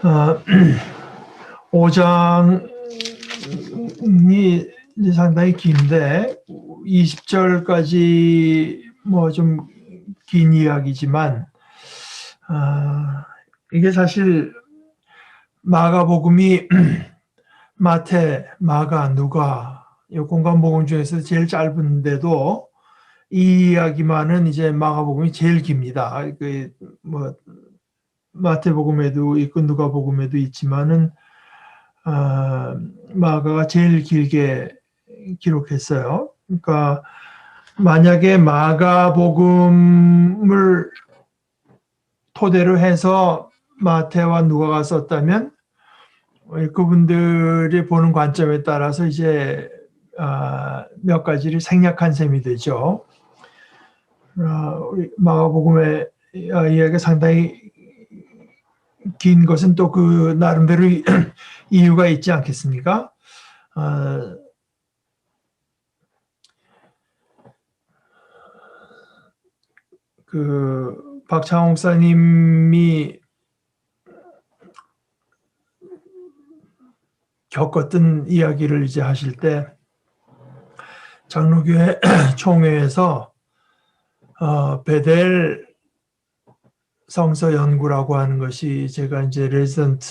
어, 5장이 상당히 긴데 20절까지 뭐 좀 긴 이야기지만 이게 사실 마가복음이 마태, 마가, 누가 이 공간복음 중에서 제일 짧은데도 이 이야기만은 이제 마가복음이 제일 깁니다. 뭐 마태복음에도 있고 누가복음에도 있지만은 마가가 제일 길게 기록했어요. 그러니까 만약에 마가복음을 토대로 해서 마태와 누가가 썼다면 그분들이 보는 관점에 따라서 이제 몇 가지를 생략한 셈이 되죠. 우리 마가복음의 이야기가 상당히 긴 것은 또 그 나름대로 이유가 있지 않겠습니까? 그 박창호 목사님이 겪었던 이야기를 이제 하실 때 장로교회 총회에서 베델 성서 연구라고 하는 것이 제가 이제 레지던트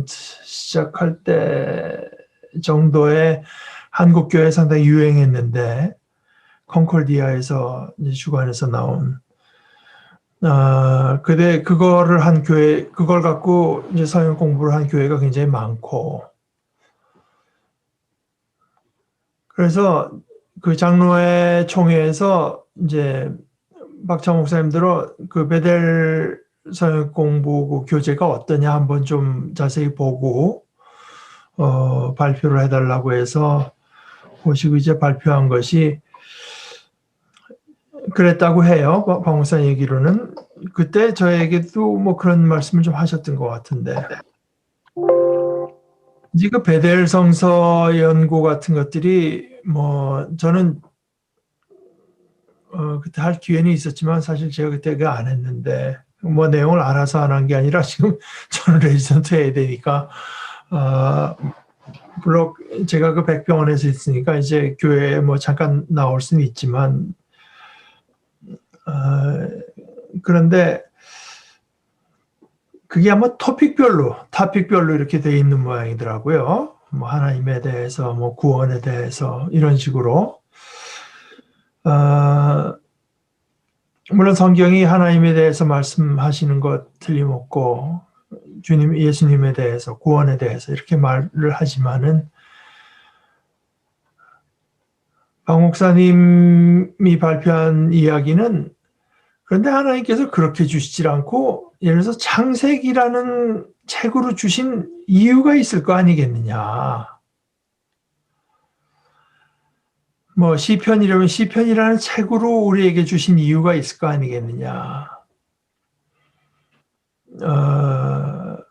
시작할 때 정도의 한국 교회에 상당히 유행했는데 콩콜디아에서 주관해서 나온 그때 그거를 한 교회, 그걸 갖고 이제 서양 공부를 한 교회가 굉장히 많고, 그래서 그 장로회 총회에서 이제 박찬 목사님들은 그 베델 서양 공부 교재가 어떠냐 한번 좀 자세히 보고 발표를 해달라고 해서 보시고 이제 발표한 것이 그랬다고 해요. 박 목사님 얘기로는. 그때 저에게도 뭐 그런 말씀을 좀 하셨던 것 같은데. 이제 그 베델 성서 연구 같은 것들이 뭐 저는 그때 할 기회는 있었지만 사실 제가 그때 그거 안 했는데 뭐 내용을 알아서 안 한 게 아니라 지금 저는 레지던트 해야 되니까 물론 제가 그 백병원에서 있으니까 이제 교회에 뭐 잠깐 나올 수는 있지만 그런데 그게 아마 토픽별로 이렇게 돼 있는 모양이더라고요. 뭐 하나님에 대해서, 뭐 구원에 대해서 이런 식으로. 물론 성경이 하나님에 대해서 말씀하시는 것 틀림없고 주님, 예수님에 대해서, 구원에 대해서 이렇게 말을 하지만은 박 목사님이 발표한 이야기는 그런데 하나님께서 그렇게 주시질 않고 예를 들어서 창세기라는 책으로 주신 이유가 있을 거 아니겠느냐. 뭐 시편이라면 시편이라는 책으로 우리에게 주신 이유가 있을 거 아니겠느냐.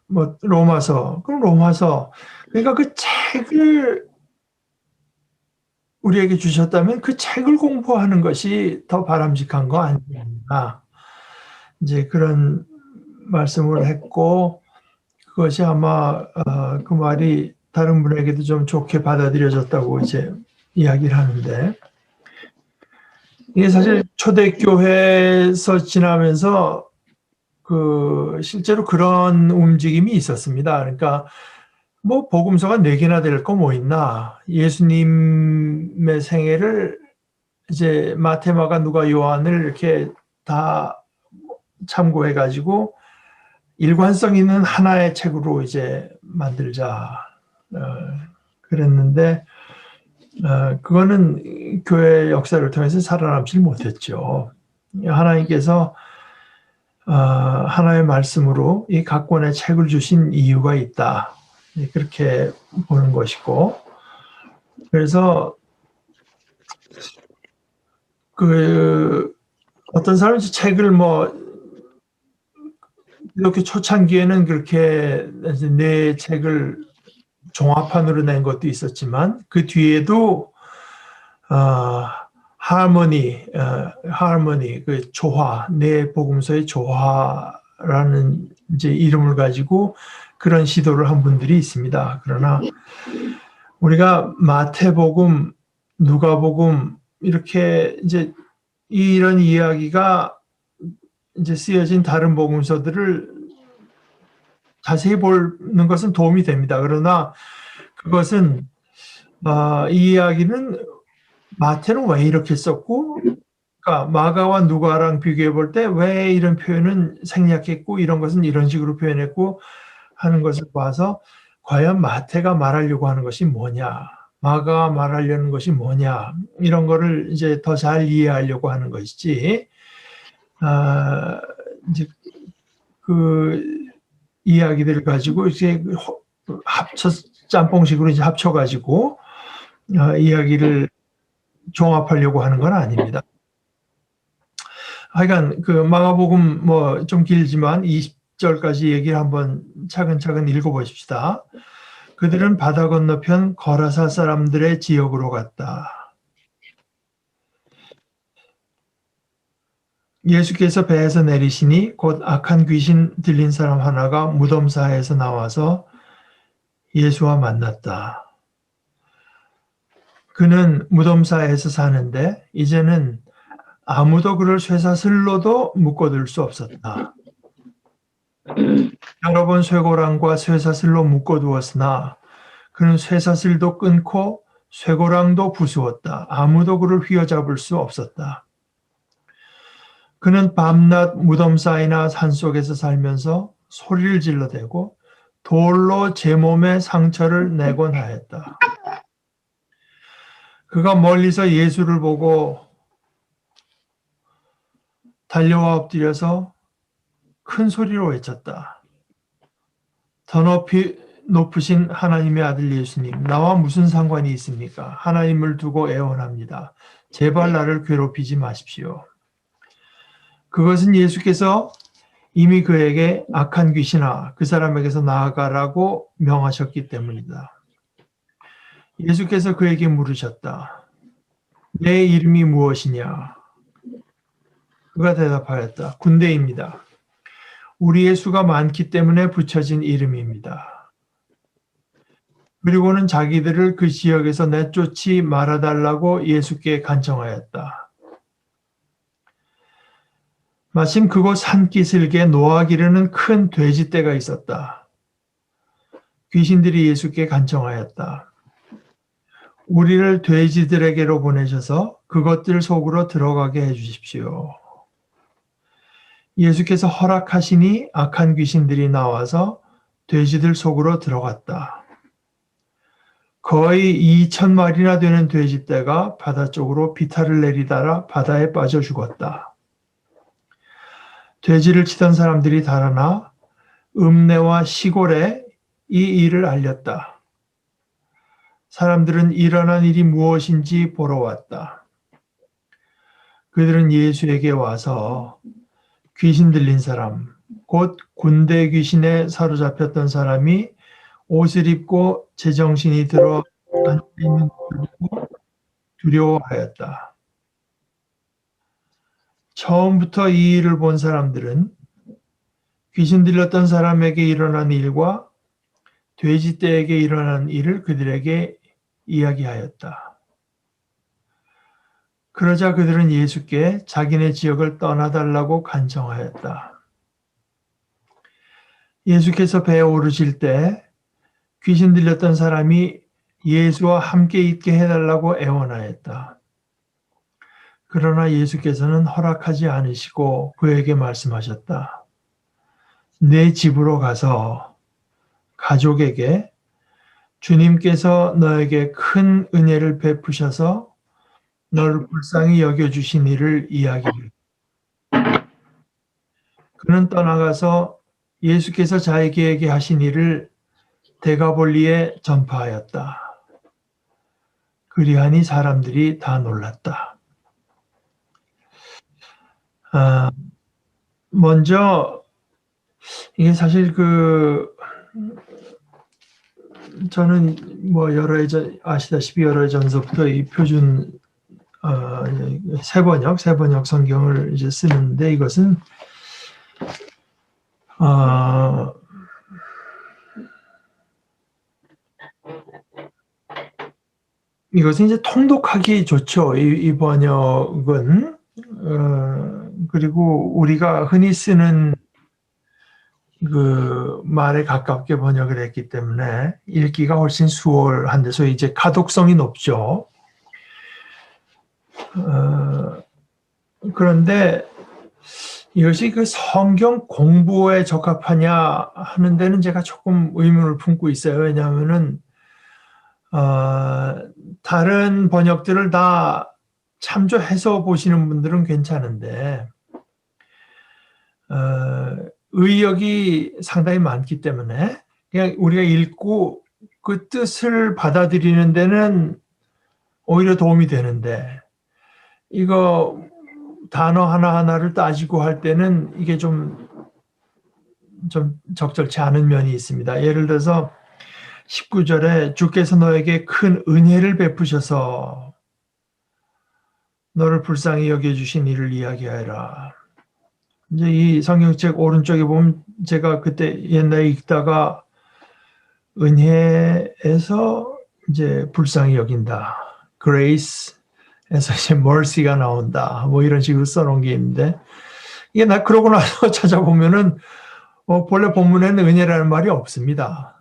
뭐 로마서, 그럼 로마서. 그러니까 그 책을 우리에게 주셨다면 그 책을 공부하는 것이 더 바람직한 거 아니냐. 이제 그런 말씀을 했고, 그것이 아마 그 말이 다른 분에게도 좀 좋게 받아들여졌다고 이제 이야기를 하는데, 이게 사실 초대교회에서 지나면서 그 실제로 그런 움직임이 있었습니다. 그러니까 뭐 복음서가 4개나 될 거 뭐 있나. 예수님의 생애를 이제 마태, 마가, 누가, 요한을 이렇게 다 참고해 가지고 일관성 있는 하나의 책으로 이제 만들자 그랬는데 그거는 교회 역사를 통해서 살아남지 못했죠. 하나님께서 하나의 말씀으로 이 각 권의 책을 주신 이유가 있다. 그렇게 보는 것이고, 그래서 그 어떤 사람이 책을 뭐 이렇게 초창기에는 그렇게 내 책을 종합판으로 낸 것도 있었지만 그 뒤에도 하모니 그 조화, 내 복음서의 조화라는 이제 이름을 가지고 그런 시도를 한 분들이 있습니다. 그러나 우리가 마태복음, 누가복음 이렇게 이제 이런 이야기가 이제 쓰여진 다른 복음서들을 자세히 보는 것은 도움이 됩니다. 그러나 그것은 이 이야기는 마태는 왜 이렇게 썼고, 그러니까 마가와 누가랑 비교해 볼 때 왜 이런 표현은 생략했고 이런 것은 이런 식으로 표현했고 하는 것을 봐서 과연 마태가 말하려고 하는 것이 뭐냐, 마가가 말하려는 것이 뭐냐, 이런 거를 이제 더 잘 이해하려고 하는 것이지, 이제 그 이야기들을 가지고 이제 짬뽕식으로 이제 합쳐가지고 이야기를 종합하려고 하는 건 아닙니다. 하여간 그 마가복음 뭐 좀 길지만 20절까지 얘기를 한번 차근차근 읽어보십시다. 그들은 바다 건너편 거라사 사람들의 지역으로 갔다. 예수께서 배에서 내리시니 곧 악한 귀신 들린 사람 하나가 무덤사에서 나와서 예수와 만났다. 그는 무덤사에서 사는데 이제는 아무도 그를 쇠사슬로도 묶어둘 수 없었다. 여러 번 쇠고랑과 쇠사슬로 묶어두었으나 그는 쇠사슬도 끊고 쇠고랑도 부수었다. 아무도 그를 휘어잡을 수 없었다. 그는 밤낮 무덤사이나 산속에서 살면서 소리를 질러대고 돌로 제 몸에 상처를 내곤 하였다. 그가 멀리서 예수를 보고 달려와 엎드려서 큰 소리로 외쳤다. 더 높으신 하나님의 아들 예수님, 나와 무슨 상관이 있습니까? 하나님을 두고 애원합니다. 제발 나를 괴롭히지 마십시오. 그것은 예수께서 이미 그에게 악한 귀신아 그 사람에게서 나아가라고 명하셨기 때문이다. 예수께서 그에게 물으셨다. 내 이름이 무엇이냐? 그가 대답하였다. 군대입니다. 우리의 수가 많기 때문에 붙여진 이름입니다. 그리고는 자기들을 그 지역에서 내쫓지 말아달라고 예수께 간청하였다. 마침 그곳 산기슭에 노아 기르는 큰 돼지떼가 있었다. 귀신들이 예수께 간청하였다. 우리를 돼지들에게로 보내셔서 그것들 속으로 들어가게 해주십시오. 예수께서 허락하시니 악한 귀신들이 나와서 돼지들 속으로 들어갔다. 거의 2,000마리나 되는 돼지떼가 바다 쪽으로 비탈을 내리다가 바다에 빠져 죽었다. 돼지를 치던 사람들이 달아나 읍내와 시골에 이 일을 알렸다. 사람들은 일어난 일이 무엇인지 보러 왔다. 그들은 예수에게 와서 귀신 들린 사람, 곧 군대 귀신에 사로잡혔던 사람이 옷을 입고 제정신이 들어 앉아있는 것을 보고 두려워하였다. 처음부터 이 일을 본 사람들은 귀신 들렸던 사람에게 일어난 일과 돼지떼에게 일어난 일을 그들에게 이야기하였다. 그러자 그들은 예수께 자기네 지역을 떠나달라고 간청하였다. 예수께서 배에 오르실 때 귀신 들렸던 사람이 예수와 함께 있게 해달라고 애원하였다. 그러나 예수께서는 허락하지 않으시고 그에게 말씀하셨다. 내 집으로 가서 가족에게 주님께서 너에게 큰 은혜를 베푸셔서 너를 불쌍히 여겨주신 일을 이야기해. 그는 떠나가서 예수께서 자기에게 하신 일을 데가볼리에 전파하였다. 그리하니 사람들이 다 놀랐다. 먼저 이게 사실 저는 뭐 아시다시피 여러 해 전서부터 이 표준 세번역 성경을 이제 쓰는데 이것은 어, 이것은 이제 통독하기 좋죠. 이 번역은. 그리고 우리가 흔히 쓰는 그 말에 가깝게 번역을 했기 때문에 읽기가 훨씬 수월한데, 서 이제 가독성이 높죠. 그런데 이것이 그 성경 공부에 적합하냐 하는 데는 제가 조금 의문을 품고 있어요. 왜냐하면은 다른 번역들을 다 참조해서 보시는 분들은 괜찮은데 의역이 상당히 많기 때문에 그냥 우리가 읽고 그 뜻을 받아들이는 데는 오히려 도움이 되는데, 이거 단어 하나하나를 따지고 할 때는 이게 좀 적절치 않은 면이 있습니다. 예를 들어서 19절에 주께서 너에게 큰 은혜를 베푸셔서 너를 불쌍히 여겨주신 이를 이야기하여라. 이제 이 성경책 오른쪽에 보면 제가 그때 옛날에 읽다가 은혜에서 이제 불쌍히 여긴다. grace에서 이제 mercy가 나온다. 뭐 이런 식으로 써놓은 게 있는데, 이게 나 그러고 나서 찾아보면은 본래 본문에는 은혜라는 말이 없습니다.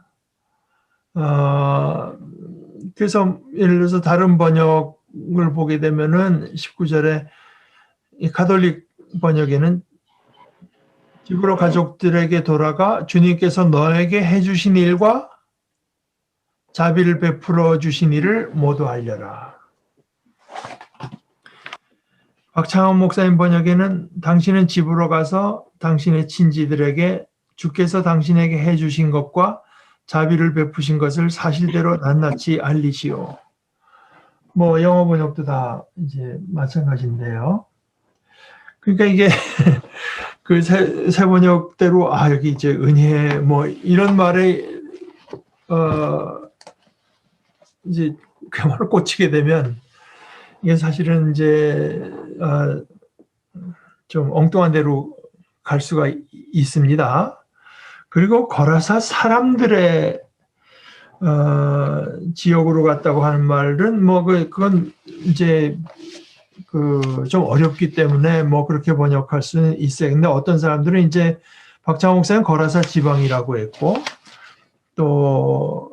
그래서 예를 들어서 다른 번역을 보게 되면은 19절에 이 가톨릭 번역에는 집으로 가족들에게 돌아가 주님께서 너에게 해주신 일과 자비를 베풀어 주신 일을 모두 알려라. 박창원 목사님 번역에는 당신은 집으로 가서 당신의 친지들에게 주께서 당신에게 해주신 것과 자비를 베푸신 것을 사실대로 낱낱이 알리시오. 뭐 영어 번역도 다 이제 마찬가지인데요. 그러니까 이게 그 새 번역대로 여기 이제 은혜 뭐 이런 말에 이제 그야말로 꽂히게 되면 이게 사실은 이제 좀 엉뚱한 데로 갈 수가 있습니다. 그리고 거라사 사람들의 지역으로 갔다고 하는 말은 뭐 그건 이제 그 좀 어렵기 때문에 뭐 그렇게 번역할 수는 있어요. 근데 어떤 사람들은 이제 박창호 목사는 거라사 지방이라고 했고, 또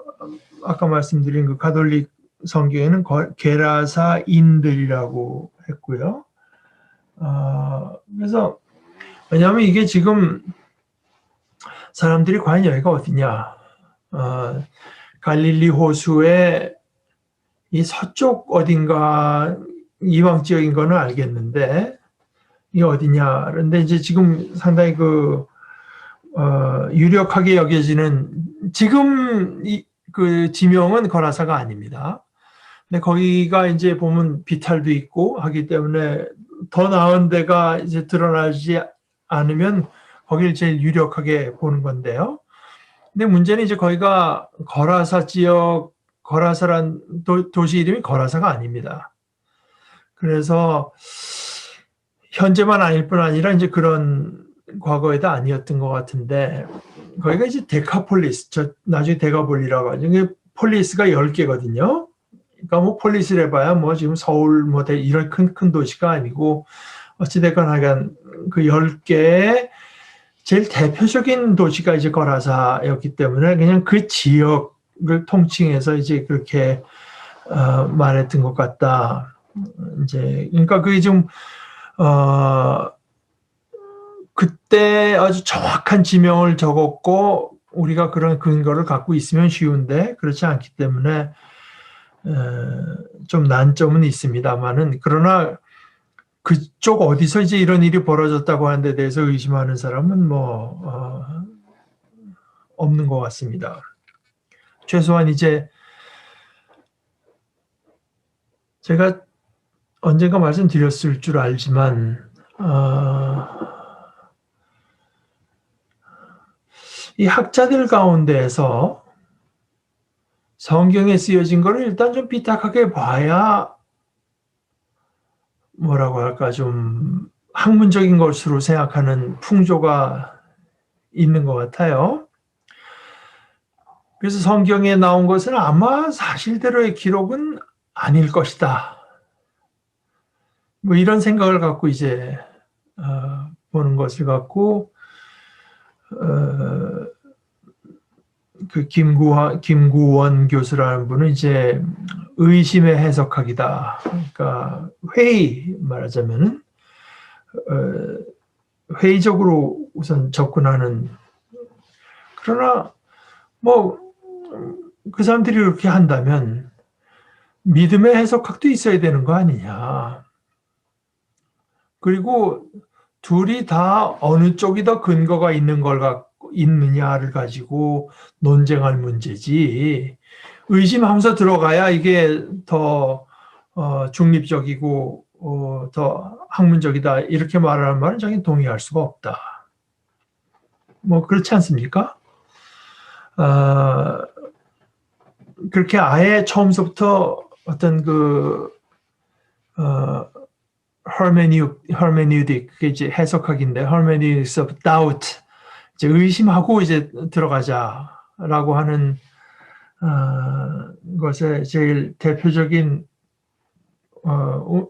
아까 말씀드린 그 가톨릭 성경에는 게라사인들이라고 했고요. 그래서 왜냐하면 이게 지금 사람들이 과연 여기가 어디냐, 갈릴리 호수의 이 서쪽 어딘가 이방 지역인 거는 알겠는데 이게 어디냐. 그런데 이제 지금 상당히 유력하게 여겨지는 지금 그 지명은 거라사가 아닙니다. 근데 거기가 이제 보면 비탈도 있고 하기 때문에 더 나은 데가 이제 드러나지 않으면 거기를 제일 유력하게 보는 건데요. 근데 문제는 이제 거기가 거라사 지역, 거라사란 도시 이름이 거라사가 아닙니다. 그래서 현재만 아닐 뿐 아니라 이제 그런 과거에도 아니었던 것 같은데, 거기가 이제 데카폴리스, 나중에 데가볼리라고 하죠. 이게 폴리스가 10개거든요. 그러니까 뭐 폴리스를 해봐야 뭐 지금 서울 뭐 이런 큰 도시가 아니고, 어찌됐건 하여간 그 10개의 제일 대표적인 도시가 이제 거라사였기 때문에 그냥 그 지역을 통칭해서 이제 그렇게 말했던 것 같다. 이제 그러니까 그게 좀 그때 아주 정확한 지명을 적었고 우리가 그런 근거를 갖고 있으면 쉬운데 그렇지 않기 때문에 좀 난점은 있습니다만은, 그러나 그쪽 어디서 이제 이런 일이 벌어졌다고 하는 데 대해서 의심하는 사람은 뭐 없는 것 같습니다. 최소한 이제 제가 언젠가 말씀드렸을 줄 알지만 이 학자들 가운데에서 성경에 쓰여진 거를 일단 좀 비탁하게 봐야 뭐라고 할까 좀 학문적인 것으로 생각하는 풍조가 있는 것 같아요. 그래서 성경에 나온 것은 아마 사실대로의 기록은 아닐 것이다. 뭐 이런 생각을 갖고 이제 보는 것을 갖고 그 김구원 교수라는 분은 이제 의심의 해석학이다. 그러니까 회의 말하자면은 회의적으로 우선 접근하는. 그러나 뭐 그 사람들이 그렇게 한다면 믿음의 해석학도 있어야 되는 거 아니냐. 그리고 둘이 다 어느 쪽이 더 근거가 있느냐를 가지고 논쟁할 문제지. 의심하면서 들어가야 이게 더 중립적이고 더 학문적이다 이렇게 말하는 말은 자기는 동의할 수가 없다. 뭐 그렇지 않습니까? 그렇게 아예 처음부터 어떤 그 hermeneutic, 그게 이제 해석학인데 hermeneutics of doubt, 이제 의심하고 이제 들어가자라고 하는 것의 제일 대표적인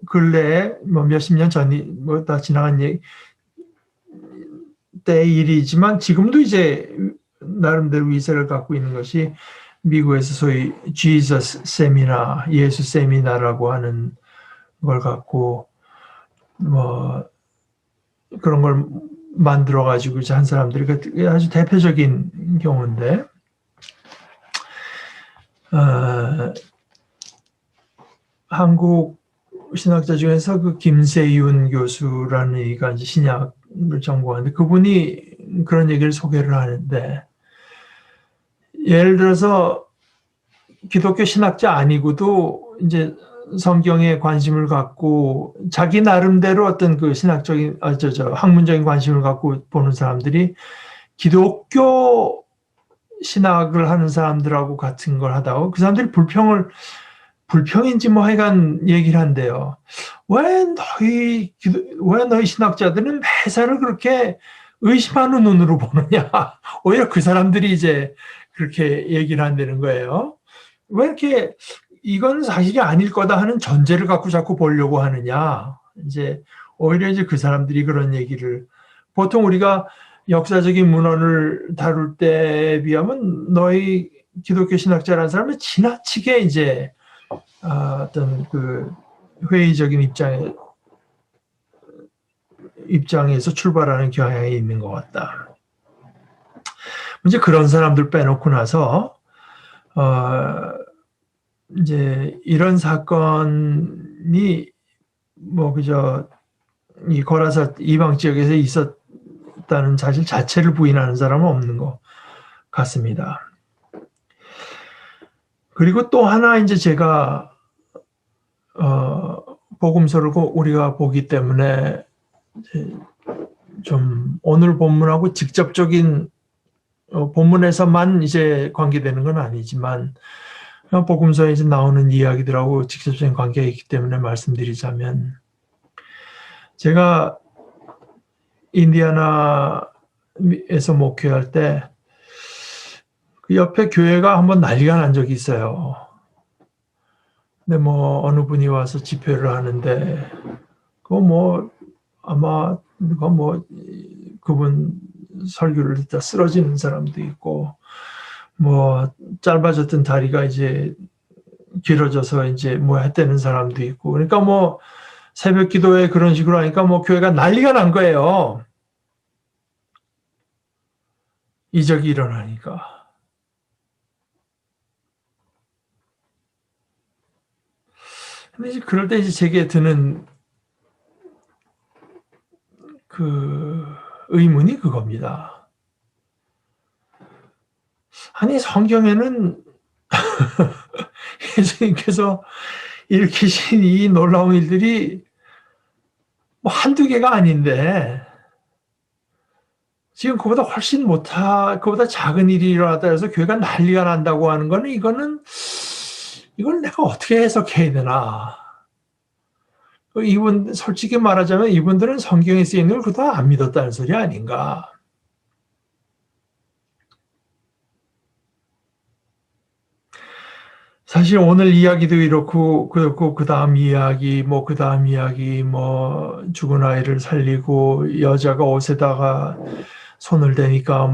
근래에 뭐 몇십 년 전이 뭐 다 지나간 때의 일이지만 지금도 이제 나름대로 위세를 갖고 있는 것이 미국에서 소위 Jesus 세미나, 예수 세미나라고 하는 걸 갖고 뭐 그런 걸 만들어 가지고 한 사람들이 아주 대표적인 경우인데 한국 신학자 중에서 그 김세윤 교수라는 이가 이제 신약을 전공하는데 그분이 그런 얘기를 소개를 하는데 예를 들어서 기독교 신학자 아니고도 이제 성경에 관심을 갖고 자기 나름대로 어떤 그 신학적인 학문적인 관심을 갖고 보는 사람들이 기독교 신학을 하는 사람들하고 같은 걸 하다가 그 사람들이 불평인지 뭐 하여간 얘기를 한대요. 왜 너희 신학자들은 매사를 그렇게 의심하는 눈으로 보느냐. 오히려 그 사람들이 이제 그렇게 얘기를 한다는 거예요. 왜 이렇게 이건 사실이 아닐 거다 하는 전제를 갖고 자꾸 보려고 하느냐. 이제 오히려 이제 그 사람들이 그런 얘기를 보통 우리가 역사적인 문헌을 다룰 때에 비하면 너희 기독교 신학자라는 사람은 지나치게 이제 어떤 그 회의적인 입장에서 출발하는 경향이 있는 것 같다. 이제 그런 사람들 빼놓고 나서 이제 이런 사건이 뭐 그저 이 거라사 이방 지역에서 있었다는 사실 자체를 부인하는 사람은 없는 것 같습니다. 그리고 또 하나 이제 제가 복음서를 우리가 보기 때문에 이제 좀 오늘 본문하고 직접적인 본문에서만 이제 관계되는 건 아니지만 복음서에 이제 나오는 이야기들하고 직접적인 관계가 있기 때문에 말씀드리자면 제가 인디애나에서 목회할 때 그 옆에 교회가 한번 난리가 난 적이 있어요. 근데 뭐 어느 분이 와서 집회를 하는데 그거 뭐 아마 누가 뭐 그분 설교를 듣다 쓰러지는 사람도 있고 뭐 짧아졌던 다리가 이제 길어져서 이제 뭐 했다는 사람도 있고 그러니까 뭐 새벽 기도에 그런 식으로 하니까 뭐 교회가 난리가 난 거예요. 이적이 일어나니까. 근데 이제 그럴 때 이제 제게 드는 그 의문이 그겁니다. 아니 성경에는 예수님께서 일으키신 이 놀라운 일들이 뭐 한두 개가 아닌데 지금 그보다 그보다 작은 일이 일어났다 해서 교회가 난리가 난다고 하는 거는 이걸 내가 어떻게 해석해야 되나. 솔직히 말하자면 이분들은 성경에 쓰이는 걸 그동안 안 믿었다는 소리 아닌가. 사실 오늘 이야기도 이렇고 그렇고 그 다음 이야기 그 다음 이야기 죽은 아이를 살리고 여자가 옷에다가 손을 대니까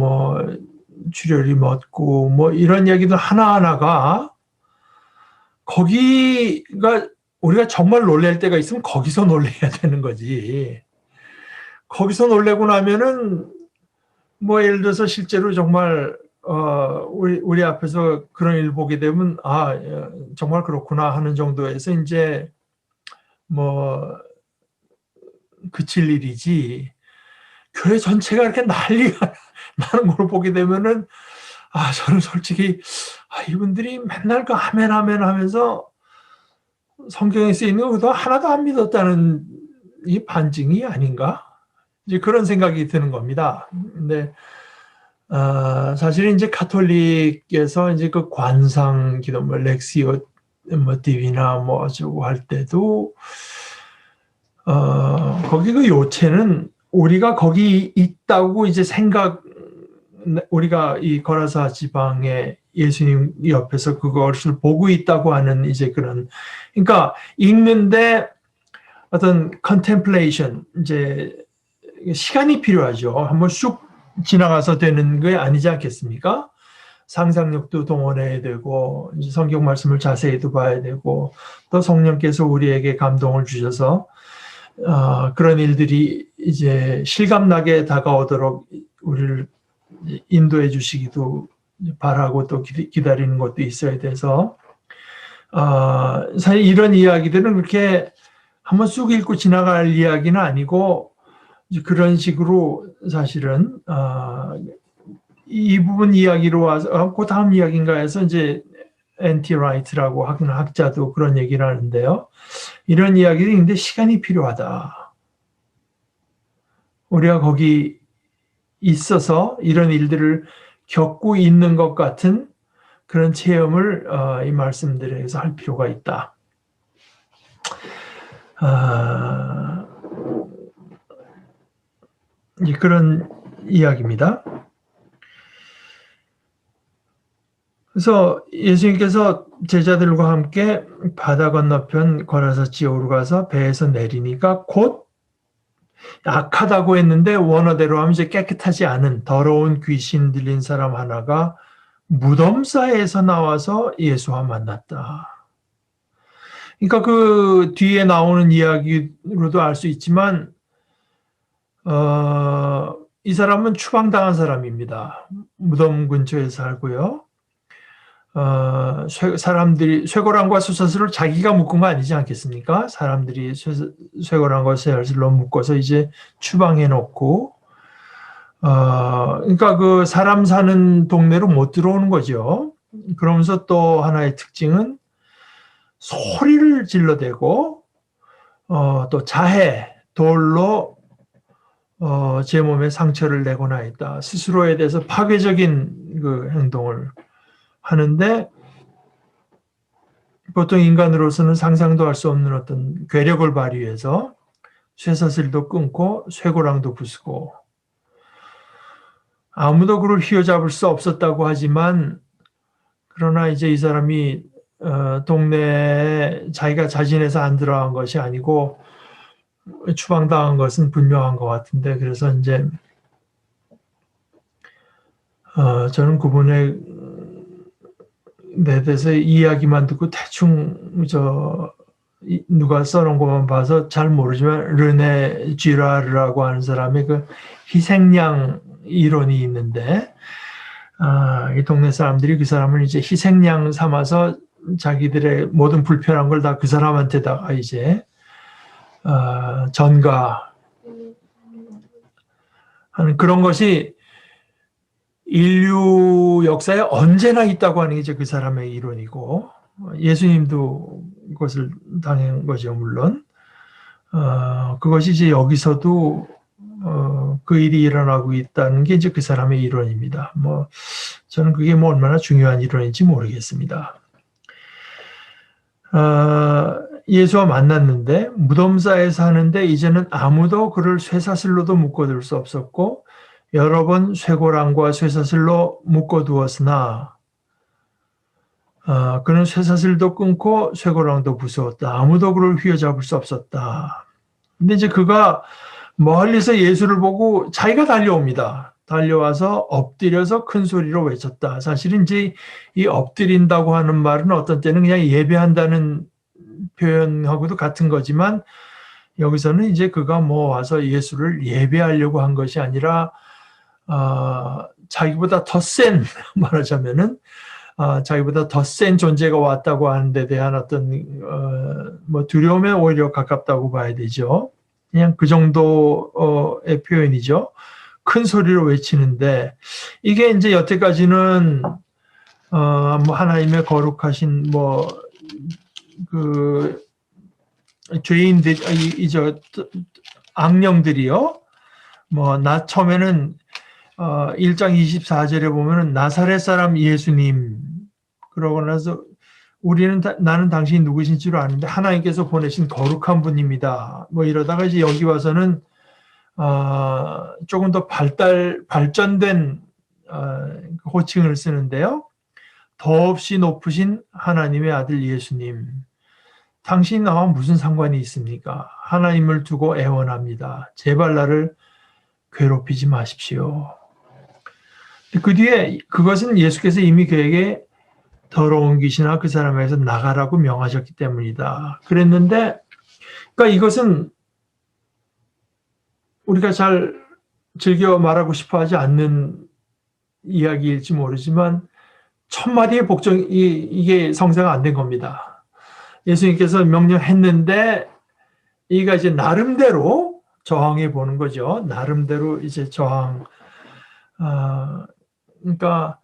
출혈이 멎고 이런 이야기들 하나하나가 거기가 우리가 정말 놀랄 때가 있으면 거기서 놀래야 되는 거지. 거기서 놀래고 나면은 예를 들어서 실제로 정말 우리 앞에서 그런 일 보게 되면 정말 그렇구나 하는 정도에서 이제 그칠 일이지. 교회 전체가 이렇게 난리가 나는 걸 보게 되면은 저는 솔직히 이분들이 맨날 그 아멘 아멘 하면서 성경에 쓰이는 것도 하나도 안 믿었다는 이 반증이 아닌가? 이제 그런 생각이 드는 겁니다. 근데 사실 이제 가톨릭에서 이제 그 관상 기도 렉시오 디비나 어쩌고 할 때도 거기 그 요체는 우리가 거기 있다고 이제 우리가 이 거라사 지방에 예수님 옆에서 그것을 보고 있다고 하는 이제 그러니까 읽는데 어떤 contemplation 이제 시간이 필요하죠. 한번 쑥 지나가서 되는 게 아니지 않겠습니까? 상상력도 동원해야 되고 이제 성경 말씀을 자세히도 봐야 되고 또 성령께서 우리에게 감동을 주셔서 그런 일들이 이제 실감나게 다가오도록 우리를 인도해 주시기도 바라고 또 기다리는 것도 있어야 돼서 사실 이런 이야기들은 그렇게 한번 쑥 읽고 지나갈 이야기는 아니고 그런 식으로 사실은 이 부분 이야기로 와서 그 다음 이야기인가 해서 이제 엔티 라이트라고 하는 학자도 그런 얘기를 하는데요. 이런 이야기들이 근데 시간이 필요하다. 우리가 거기 있어서 이런 일들을 겪고 있는 것 같은 그런 체험을 이 말씀들에서 할 필요가 있다. 그런 이야기입니다. 그래서 예수님께서 제자들과 함께 바다 건너편 거라사지에 오르가서 배에서 내리니까 곧 악하다고 했는데 원어대로 하면 이제 깨끗하지 않은 더러운 귀신 들린 사람 하나가 무덤 사이에서 나와서 예수와 만났다. 그러니까 그 뒤에 나오는 이야기로도 알 수 있지만 이 사람은 추방당한 사람입니다. 무덤 근처에 살고요. 사람들이 쇠고랑과 쇠사슬을 자기가 묶은 거 아니지 않겠습니까? 사람들이 쇠고랑과 쇠사슬로 묶어서 이제 추방해 놓고 그러니까 그 사람 사는 동네로 못 들어오는 거죠. 그러면서 또 하나의 특징은 소리를 질러대고 또 자해 돌로 제 몸에 상처를 내거나 했다. 스스로에 대해서 파괴적인 그 행동을 하는데 보통 인간으로서는 상상도 할 수 없는 어떤 괴력을 발휘해서 쇠사슬도 끊고 쇠고랑도 부수고 아무도 그를 휘어잡을 수 없었다고 하지만 그러나 이제 이 사람이 동네에 자기가 자진해서 안 들어간 것이 아니고 추방당한 것은 분명한 것 같은데 그래서 이제 저는 그분의 내 대해서 이야기만 듣고 대충 누가 써놓은 것만 봐서 잘 모르지만 르네 쥐라르라고 하는 사람의 그 희생양 이론이 있는데 이 동네 사람들이 그 사람을 이제 희생양 삼아서 자기들의 모든 불편한 걸 다 그 사람한테다가 이제 전가하는 그런 것이 인류 역사에 언제나 있다고 하는 게 이제 그 사람의 이론이고 예수님도 그것을 당한 거죠 물론 그것이 이제 여기서도 그 일이 일어나고 있다는 게 이제 그 사람의 이론입니다. 저는 그게 얼마나 중요한 이론인지 모르겠습니다. 예수와 만났는데 무덤사에 사는데 이제는 아무도 그를 쇠사슬로도 묶어둘 수 없었고 여러 번 쇠고랑과 쇠사슬로 묶어두었으나 그는 쇠사슬도 끊고 쇠고랑도 부수었다. 아무도 그를 휘어잡을 수 없었다. 근데 이제 그가 멀리서 예수를 보고 자기가 달려옵니다. 달려와서 엎드려서 큰 소리로 외쳤다. 사실은 이제 이 엎드린다고 하는 말은 어떤 때는 그냥 예배한다는 표현하고도 같은 거지만 여기서는 이제 그가 뭐 와서 예수를 예배하려고 한 것이 아니라 자기보다 더 센 말하자면은 자기보다 더 센 존재가 왔다고 하는 데 대한 어떤 뭐 두려움에 오히려 가깝다고 봐야 되죠. 그냥 그 정도의 표현이죠. 큰 소리로 외치는데 이게 이제 여태까지는 뭐 하나님의 거룩하신 뭐 그 죄인들 이저 악령들이요. 뭐 나 처음에는 1장 24절에 보면은 나사렛 사람 예수님 그러고 나서 우리는 나는 당신이 누구신 줄 아는데 하나님께서 보내신 거룩한 분입니다. 뭐 이러다가 이제 여기 와서는 조금 더 발전된 호칭을 쓰는데요. 더없이 높으신 하나님의 아들 예수님. 당신이 나와 무슨 상관이 있습니까? 하나님을 두고 애원합니다. 제발 나를 괴롭히지 마십시오. 그 뒤에 그것은 예수께서 이미 그에게 더러운 귀신아 그 사람에게서 나가라고 명하셨기 때문이다. 그랬는데 그러니까 이것은 우리가 잘 즐겨 말하고 싶어 하지 않는 이야기일지 모르지만 첫 마디의 복종이 이게 성사가 안 된 겁니다. 예수님께서 명령했는데 이가 이제 나름대로 저항해 보는 거죠. 나름대로 이제 그러니까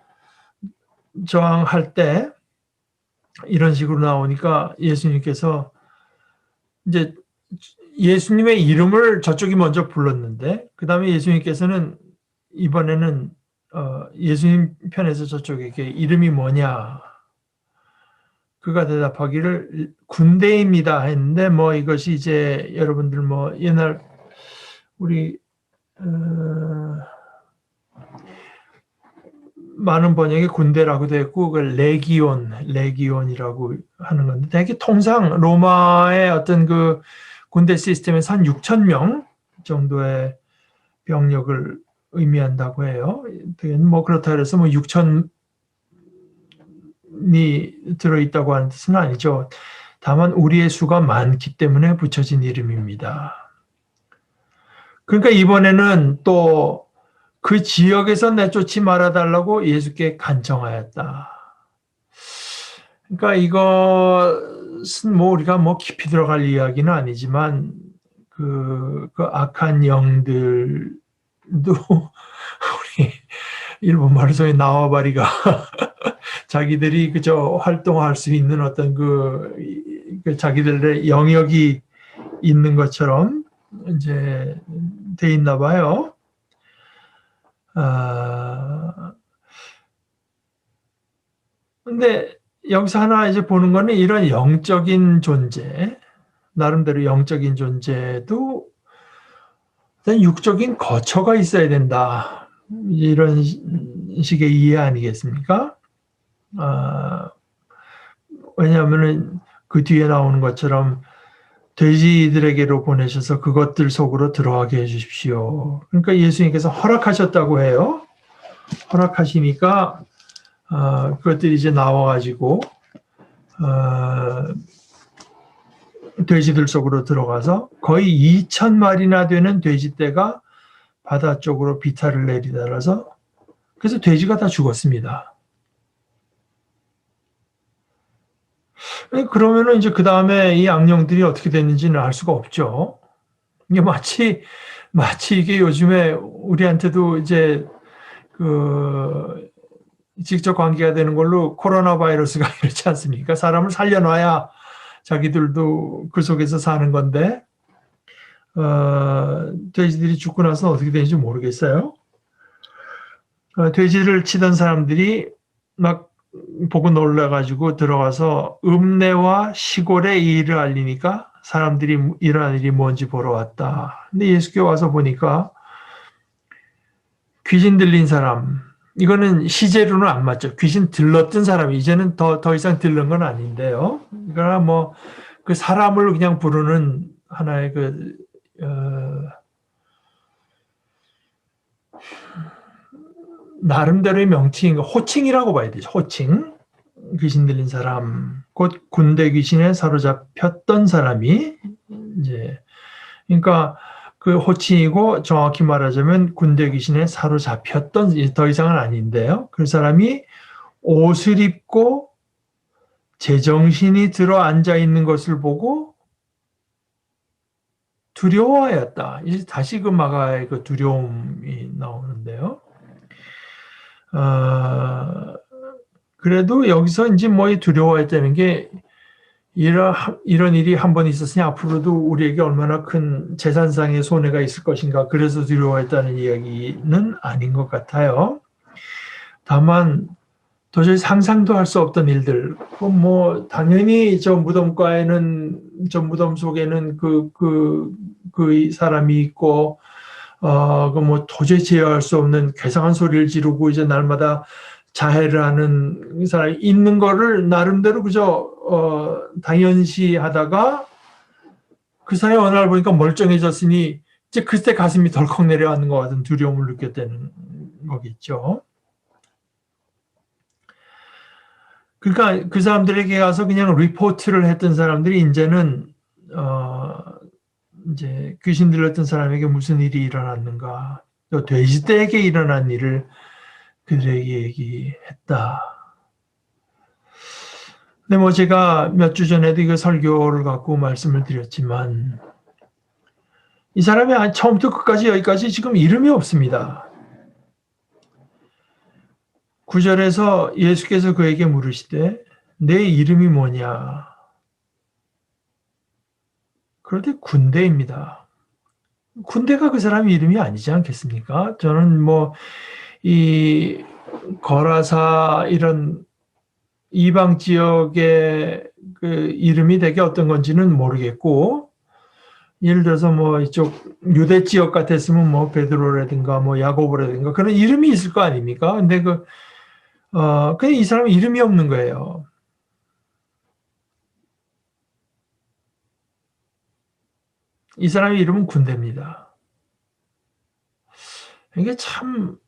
저항할 때 이런 식으로 나오니까 예수님께서 이제 예수님의 이름을 저쪽이 먼저 불렀는데 그 다음에 예수님께서는 이번에는 예수님 편에서 저쪽에게 이름이 뭐냐 그가 대답하기를 군대입니다 했는데 뭐 이것이 이제 여러분들 뭐 옛날 우리 많은 번역에 군대라고 되어 있고 그걸 레기온이라고 하는 건데 되게 통상 로마의 어떤 그 군대 시스템에서 한 6천 명 정도의 병력을 의미한다고 해요. 뭐 그렇다 해서 뭐 6천이 들어있다고 하는 뜻은 아니죠. 다만 우리의 수가 많기 때문에 붙여진 이름입니다. 그러니까 이번에는 또 그 지역에서 내쫓지 말아달라고 예수께 간청하였다. 그러니까 이것은 뭐 우리가 뭐 깊이 들어갈 이야기는 아니지만 그 악한 영들도 우리 일본 말로 소위 나와바리가 자기들이 그저 활동할 수 있는 어떤 그 자기들의 영역이 있는 것처럼 이제 돼 있나 봐요. 근데 여기서 하나 이제 보는 거는 이런 영적인 존재, 나름대로 영적인 존재도 육적인 거처가 있어야 된다. 이런 식의 이해 아니겠습니까? 왜냐하면은 그 뒤에 나오는 것처럼 돼지들에게로 보내셔서 그것들 속으로 들어가게 해주십시오. 그러니까 예수님께서 허락하셨다고 해요. 허락하시니까 그것들이 이제 나와가지고 돼지들 속으로 들어가서 거의 2,000마리나 되는 돼지떼가 바다 쪽으로 비탈을 내리달아서 그래서 돼지가 다 죽었습니다. 그러면은 이제 그 다음에 이 악령들이 어떻게 됐는지는 알 수가 없죠. 이게 마치 이게 요즘에 우리한테도 이제 직접 관계가 되는 걸로 코로나 바이러스가 이렇지 않습니까? 사람을 살려놔야 자기들도 그 속에서 사는 건데, 돼지들이 죽고 나서 어떻게 되는지 모르겠어요. 돼지를 치던 사람들이 막 보고 놀라가지고 들어가서 읍내와 시골의 이 일을 알리니까 사람들이 일어난 일이 뭔지 보러 왔다. 근데 예수께 와서 보니까 귀신 들린 사람, 이거는 시제로는 안 맞죠. 귀신 들렀던 사람이 이제는 더 이상 들른 건 아닌데요. 그러나 뭐 그 사람을 그냥 부르는 하나의 나름대로의 명칭인 거, 호칭이라고 봐야 되죠. 호칭. 귀신 들린 사람, 곧 군대 귀신에 사로잡혔던 사람이 이제 그러니까 그 호칭이고 정확히 말하자면 군대 귀신에 사로잡혔던 더 이상은 아닌데요. 그 사람이 옷을 입고 제정신이 들어 앉아 있는 것을 보고 두려워하였다. 이제 다시 그 마가의 그 두려움이 나오는데요. 그래도 여기서 이제 뭐 두려워했다는 게 이런 일이 한 번 있었으니 앞으로도 우리에게 얼마나 큰 재산상의 손해가 있을 것인가. 그래서 두려워했다는 이야기는 아닌 것 같아요. 다만 도저히 상상도 할 수 없던 일들. 뭐 당연히 저 무덤 속에는 그 사람이 있고 그 뭐 도저히 제어할 수 없는 괴상한 소리를 지르고 이제 날마다 자해를 하는 사람이 있는 거를 나름대로 그저 당연시하다가 그 사람이 어느 날 보니까 멀쩡해졌으니 이제 그때 가슴이 덜컥 내려앉는 것 같은 두려움을 느꼈다는 거겠죠. 그러니까 그 사람들에게 가서 그냥 리포트를 했던 사람들이 이제는 이제 귀신 들렸던 사람에게 무슨 일이 일어났는가, 또 돼지떼에게 일어난 일을 그들에게 얘기했다. 근데 뭐 제가 몇 주 전에도 이거 설교를 갖고 말씀을 드렸지만 이 사람이 처음부터 끝까지 여기까지 지금 이름이 없습니다. 9절에서 예수께서 그에게 물으시되 내 이름이 뭐냐? 그런데 군대입니다. 군대가 그 사람 이름이 아니지 않겠습니까? 저는 뭐 이 거라사 이런 이방 지역의 그 이름이 되게 어떤 건지는 모르겠고, 예를 들어서 뭐 이쪽 유대 지역 같았으면 뭐 베드로라든가 뭐 야고보라든가 그런 이름이 있을 거 아닙니까? 근데 그냥 이 사람은 이름이 없는 거예요. 이 사람의 이름은 군대입니다. 이게 참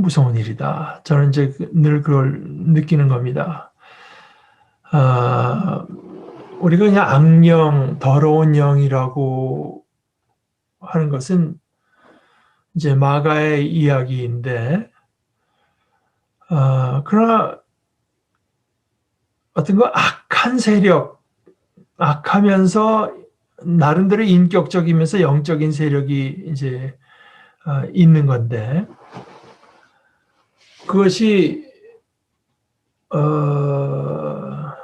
무서운 일이다. 저는 이제 늘 그걸 느끼는 겁니다. 우리가 그냥 악령, 더러운 영이라고 하는 것은 이제 마가의 이야기인데, 그러나 어떤 거 악한 세력, 악하면서 나름대로 인격적이면서 영적인 세력이 이제 있는 건데, 그것이 어떤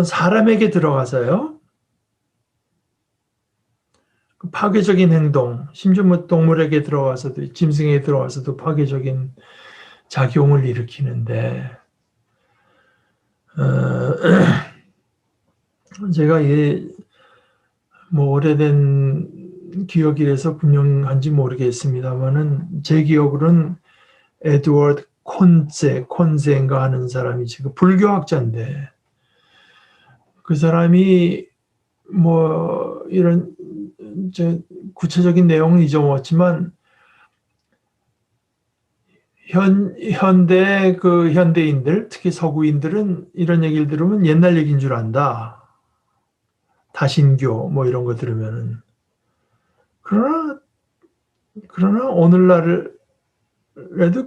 사람에게 들어가서요, 파괴적인 행동, 심지어 뭐 동물에게 들어가서도, 짐승에게 들어가서도 파괴적인 작용을 일으키는데, 제가 뭐 오래된 기억이라서 분명한지 모르겠습니다만은 제 기억으로는 에드워드 콘세인가 하는 사람이 지금 불교학자인데 그 사람이 뭐 이런 구체적인 내용은 잊어먹었지만 현대인들 특히 서구인들은 이런 얘기를 들으면 옛날 얘기인 줄 안다. 다신교 뭐 이런 거 들으면은 그러나 오늘날에도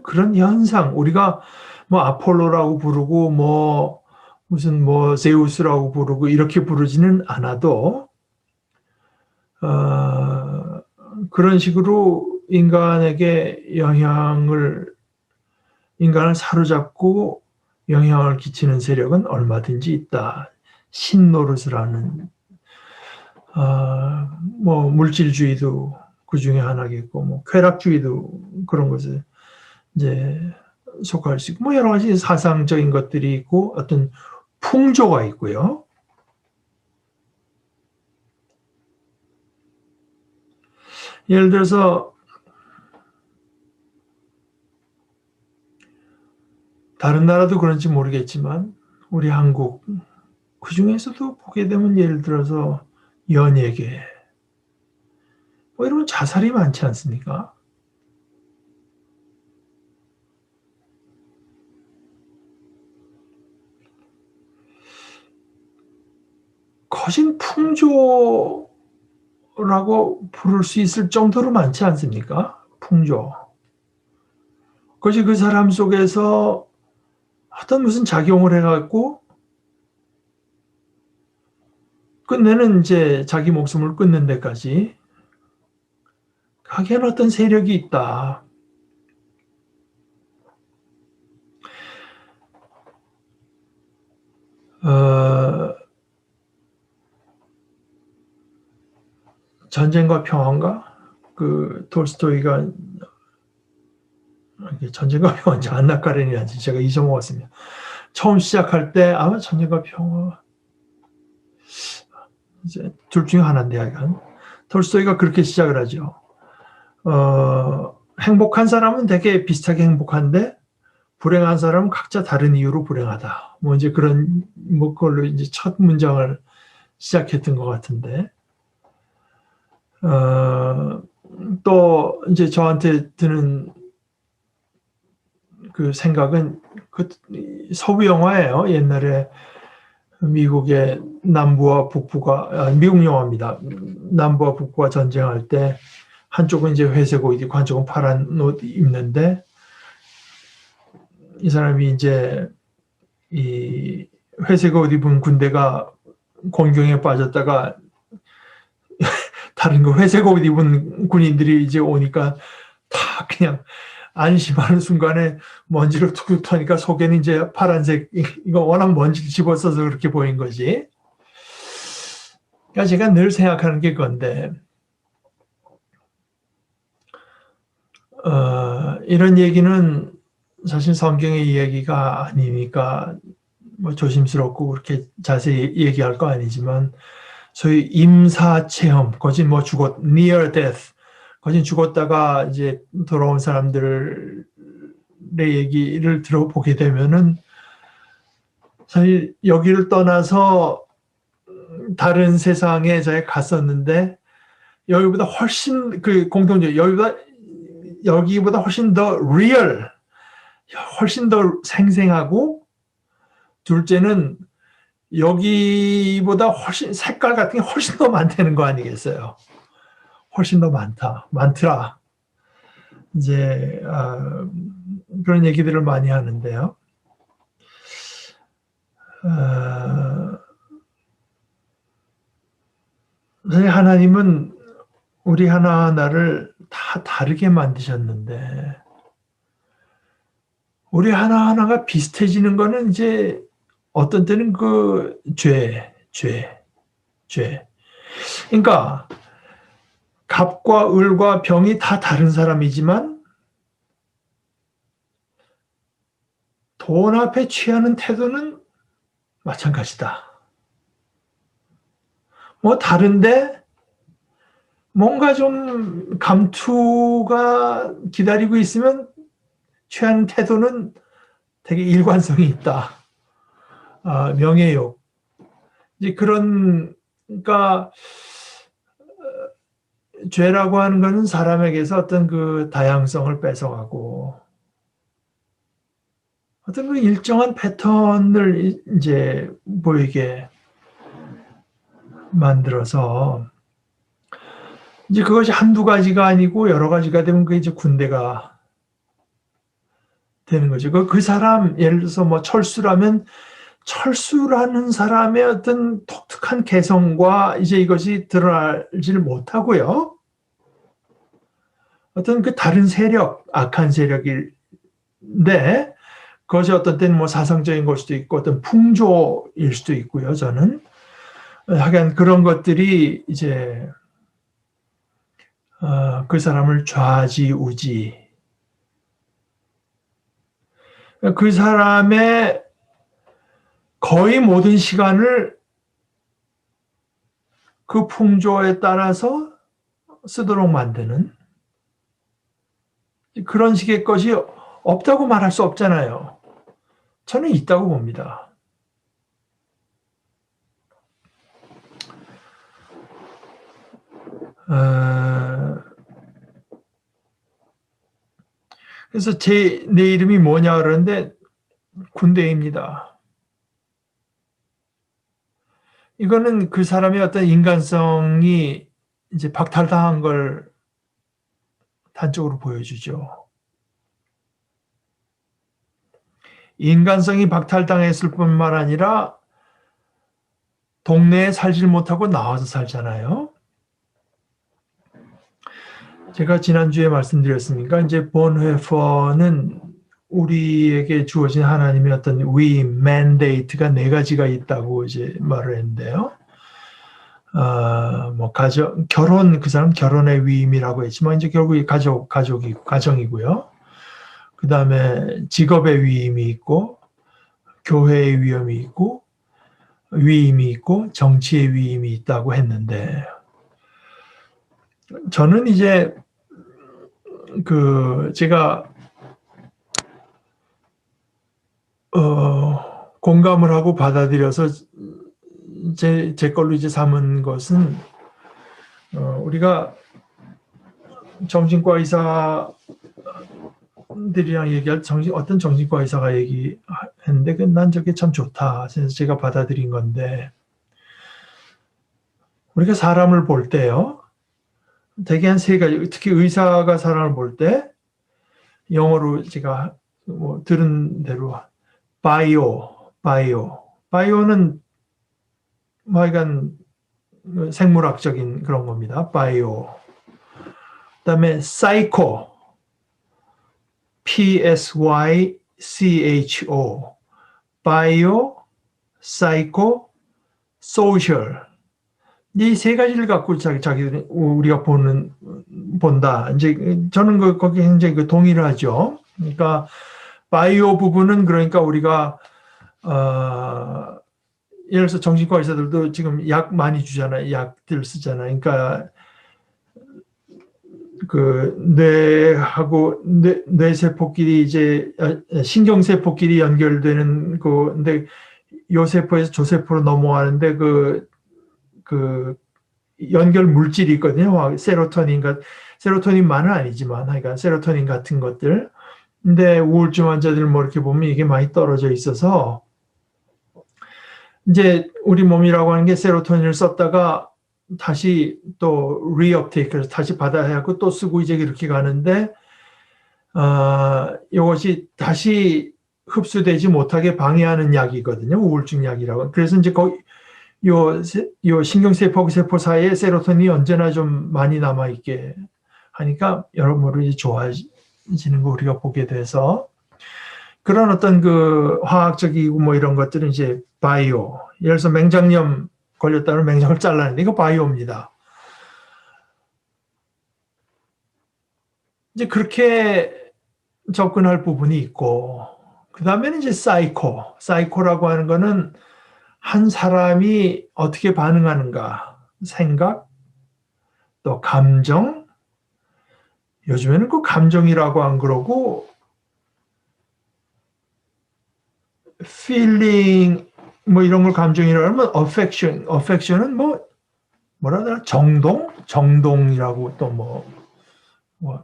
그런 현상 우리가 뭐 아폴로라고 부르고 뭐 무슨 뭐 제우스라고 부르고 이렇게 부르지는 않아도 그런 식으로 인간을 사로잡고 영향을 끼치는 세력은 얼마든지 있다. 신노릇을 하는 뭐 물질주의도 그 중에 하나겠고, 뭐 쾌락주의도 그런 것을 이제 속할 수 있고, 뭐 여러 가지 사상적인 것들이 있고, 어떤 풍조가 있고요. 예를 들어서 다른 나라도 그런지 모르겠지만 우리 한국 그 중에서도 보게 되면 예를 들어서 연예계 뭐 이런 자살이 많지 않습니까? 거진 풍조라고 부를 수 있을 정도로 많지 않습니까? 풍조. 그것이 그 사람 속에서 어떤 무슨 작용을 해갖고 끝내는 이제 자기 목숨을 끊는 데까지 가게엔 어떤 세력이 있다. 전쟁과 평화인가? 그 톨스토이가 전쟁과 평화, 안나 카레니나지 제가 잊어먹었습니다. 처음 시작할 때 아마 전쟁과 평화 이제 둘 중에 하나인데 약간 톨스토이가 그렇게 시작을 하죠. 행복한 사람은 되게 비슷하게 행복한데 불행한 사람은 각자 다른 이유로 불행하다. 뭐 이제 그런 뭐 그걸로 이제 첫 문장을 시작했던 것 같은데 또 이제 저한테 드는 그 생각은 그 서부 영화예요. 옛날에 미국의 남부와 북부가 미국 영화입니다. 남부와 북부가 전쟁할 때 한쪽은 이제 회색 옷 입고 한쪽은 파란 옷 입는데 이 사람이 이제 이 회색 옷 입은 군대가 곤경에 빠졌다가 다른 거 회색 옷 입은 군인들이 이제 오니까 다 그냥 안심하는 순간에 먼지를 툭툭 터니까 속에는 이제 파란색, 이거 워낙 먼지를 집어써서 그렇게 보인 거지. 그러니까 제가 늘 생각하는 게 그건데, 이런 얘기는 사실 성경의 이야기가 아니니까 뭐 조심스럽고 그렇게 자세히 얘기할 거 아니지만, 소위 임사 체험, 거진 뭐 near death, 거진 죽었다가 이제 돌아온 사람들의 얘기를 들어보게 되면은 사실 여기를 떠나서 다른 세상에 저희 갔었는데 여기보다 훨씬 그 공통적 여기보다 훨씬 더 real, 훨씬 더 생생하고 둘째는 여기보다 훨씬 색깔 같은 게 훨씬 더 많다는 거 아니겠어요? 훨씬 더 많더라. 이제 그런 얘기들을 많이 하는데요. 사실 하나님은 우리 하나하나를 다 다르게 만드셨는데 우리 하나하나가 비슷해지는 거는 이제 어떤 때는 그 죄. 그러니까 갑과 을과 병이 다 다른 사람이지만 돈 앞에 취하는 태도는 마찬가지다. 뭐 다른데 뭔가 좀 감투가 기다리고 있으면 취하는 태도는 되게 일관성이 있다. 명예욕. 이제 그러니까 죄라고 하는 것은 사람에게서 어떤 그 다양성을 뺏어가고 어떤 그 일정한 패턴을 이제 보이게 만들어서 이제 그것이 한두 가지가 아니고 여러 가지가 되면 그게 이제 군대가 되는 거죠. 그 사람, 예를 들어서 뭐 철수라면 철수라는 사람의 어떤 독특한 개성과 이제 이것이 드러나지를 못하고요. 어떤 그 다른 세력, 악한 세력인데 그것이 어떤 때는 뭐 사상적인 걸 수도 있고 어떤 풍조일 수도 있고요. 저는 하여간 그런 것들이 이제 그 사람을 좌지우지 그 사람의 거의 모든 시간을 그 풍조에 따라서 쓰도록 만드는 그런 식의 것이 없다고 말할 수 없잖아요. 저는 있다고 봅니다. 그래서 내 이름이 뭐냐 그러는데 군대입니다. 이거는 그 사람의 어떤 인간성이 이제 박탈당한 걸 단적으로 보여주죠. 인간성이 박탈당했을 뿐만 아니라 동네에 살질 못하고 나와서 살잖아요. 제가 지난주에 말씀드렸으니까 이제 본회퍼는 우리에게 주어진 하나님의 어떤 mandate가 4가지가 있다고 이제 말을 했는데요. 뭐 결혼, 그 사람 결혼의 위임이라고 했지만 이제 결국 가정이고요. 그 다음에 직업의 위임이 있고, 교회의 위임이 있고, 정치의 위임이 있다고 했는데, 저는 이제 제가 공감을 하고 받아들여서 제 걸로 이제 삼은 것은 우리가 정신과 의사들이랑 얘기할 어떤 정신과 의사가 얘기했는데 난 저게 참 좋다. 그래서 제가 받아들인 건데 우리가 사람을 볼 때요. 대개 한 3가지, 특히 의사가 사람을 볼 때 영어로 제가 뭐 들은 대로 바이오는 뭐 하여간 생물학적인 그런 겁니다. 바이오. 그다음에 사이코, PSYCHO, 바이오, 사이코, 소셜. 이 3가지를 갖고 우리가 본다. 이제 저는 거기 굉장히 동의를 하죠. 그러니까 바이오 부분은 그러니까 우리가 예를 들어서 정신과 의사들도 지금 약 많이 주잖아요. 약들 쓰잖아요. 그러니까 뇌하고 뇌세포끼리 이제 신경세포끼리 연결되는 근데 요 세포에서 저 세포로 넘어가는데 연결 물질이 있거든요. 세로토닌만은 아니지만, 그러니까 세로토닌 같은 것들. 근데 우울증 환자들 뭐 이렇게 보면 이게 많이 떨어져 있어서, 이제 우리 몸이라고 하는 게 세로토닌을 썼다가 다시 또 리업테이크를 다시 받아야 하고 또 쓰고 이제 이렇게 가는데, 이것이 다시 흡수되지 못하게 방해하는 약이거든요. 우울증 약이라고. 그래서 이제 요 신경세포 세포 사이에 세로토닌이 언제나 좀 많이 남아있게 하니까 여러모로 이제 좋아지는 거 우리가 보게 돼서 그런 어떤 화학적이고 뭐 이런 것들은 이제 바이오. 예를 들어서 맹장염 걸렸다면 맹장을 잘라내는 이거 바이오입니다. 이제 그렇게 접근할 부분이 있고 그 다음에는 이제 사이코라고 하는 거는 한 사람이 어떻게 반응하는가, 생각, 또 감정, 요즘에는 감정이라고 안 그러고, feeling, 뭐 이런 걸 감정이라고 하면 affection은 뭐라 해야 되나? 정동이라고 또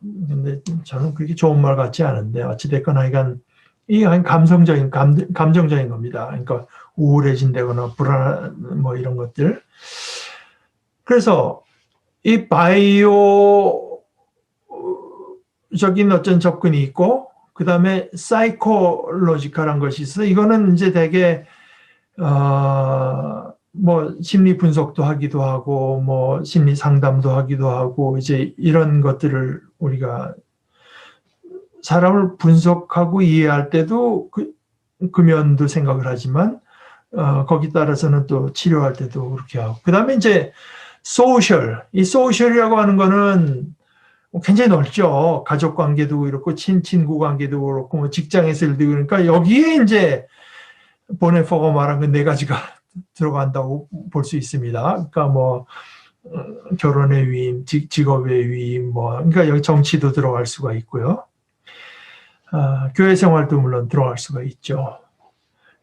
근데 저는 그렇게 좋은 말 같지 않은데, 어찌됐건 하여간, 이게 감정적인 겁니다. 그러니까, 우울해진다거나 불안한 뭐 이런 것들. 그래서 이 바이오적인 어떤 접근이 있고 그 다음에 사이코로지컬한 것이 있어. 이거는 이제 되게 뭐 심리 분석도 하기도 하고 뭐 심리 상담도 하기도 하고 이제 이런 것들을 우리가 사람을 분석하고 이해할 때도 그 면도 생각을 하지만 거기 따라서는 또 치료할 때도 그렇게 하고. 그 다음에 이제 이 소셜이라고 하는 거는 굉장히 넓죠. 가족 관계도 그렇고, 친구 관계도 그렇고, 뭐 직장에서 일도 그러니까 여기에 이제 보네퍼가 말한 그 4가지가 들어간다고 볼 수 있습니다. 그러니까 뭐, 결혼의 위임, 직업의 위임, 그러니까 여기 정치도 들어갈 수가 있고요. 교회 생활도 물론 들어갈 수가 있죠.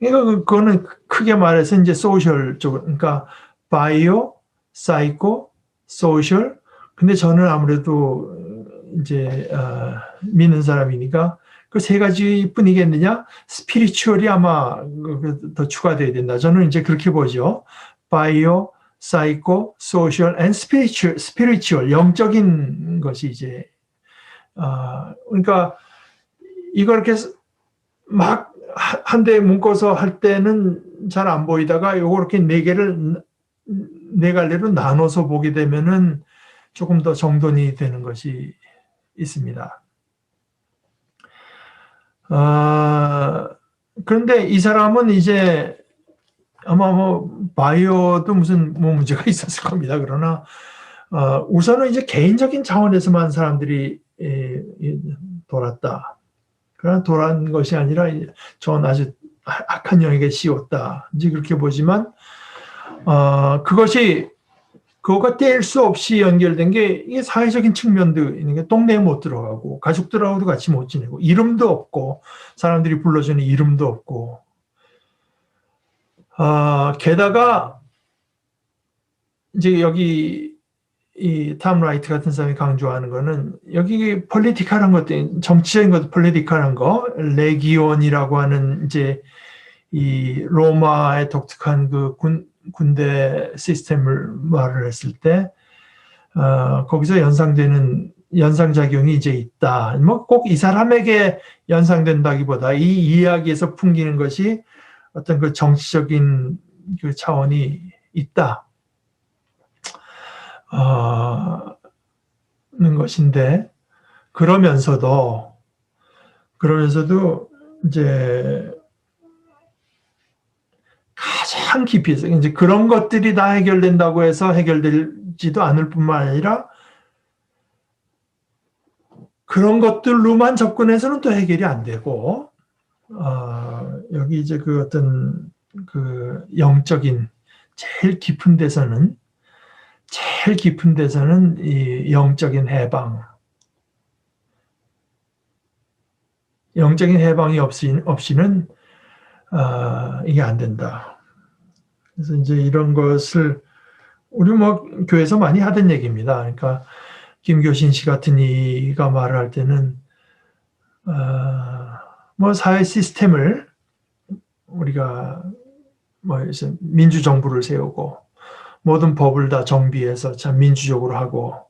그거는 크게 말해서 이제 소셜 쪽, 그러니까 바이오, 사이코, 소셜. 근데 저는 아무래도 이제 믿는 사람이니까 그 세 가지 뿐이겠느냐? 스피리추얼이 아마 더 추가돼야 된다. 저는 이제 그렇게 보죠. 바이오, 사이코, 소셜, 앤 스피리추얼, 영적인 것이 이제 그러니까 이거 이렇게 막 한 대 묶어서 할 때는 잘 안 보이다가 요거 이렇게 네 갈래로 나눠서 보게 되면은 조금 더 정돈이 되는 것이 있습니다. 그런데 이 사람은 이제 아마 바이오도 무슨 문제가 있었을 겁니다. 그러나 우선은 이제 개인적인 차원에서만 사람들이 돌았다. 그러나 돌아간 것이 아니라 전 아주 악한 영에게 씌웠다. 이제 그렇게 보지만 그거가 뗄 수 없이 연결된 게 이게 사회적인 측면도 있는 게 동네에 못 들어가고 가족들하고도 같이 못 지내고 이름도 없고 사람들이 불러주는 이름도 없고 게다가 이제 여기 이 탐 라이트 같은 사람이 강조하는 거는 여기 폴리티컬한 것들 정치적인 것 폴리티컬한 거 레기온이라고 하는 이제 이 로마의 독특한 그 군대 시스템을 말을 했을 때 거기서 연상작용이 이제 있다. 뭐 꼭 이 사람에게 연상된다기보다 이 이야기에서 풍기는 것이 어떤 그 정치적인 그 차원이 있다. 는 것인데 그러면서도 이제 가장 깊이 해서 이제 그런 것들이 다 해결된다고 해서 해결되지도 않을 뿐만 아니라 그런 것들로만 접근해서는 또 해결이 안 되고 여기 이제 그 어떤 그 영적인 제일 깊은 데서는 이 영적인 해방이 없이는 이게 안 된다. 그래서 이제 이런 것을 우리 교회에서 많이 하던 얘기입니다. 그러니까 김교신 씨 같은 이가 말을 할 때는 사회 시스템을 우리가 민주정부를 세우고 모든 법을 다 정비해서 참 민주적으로 하고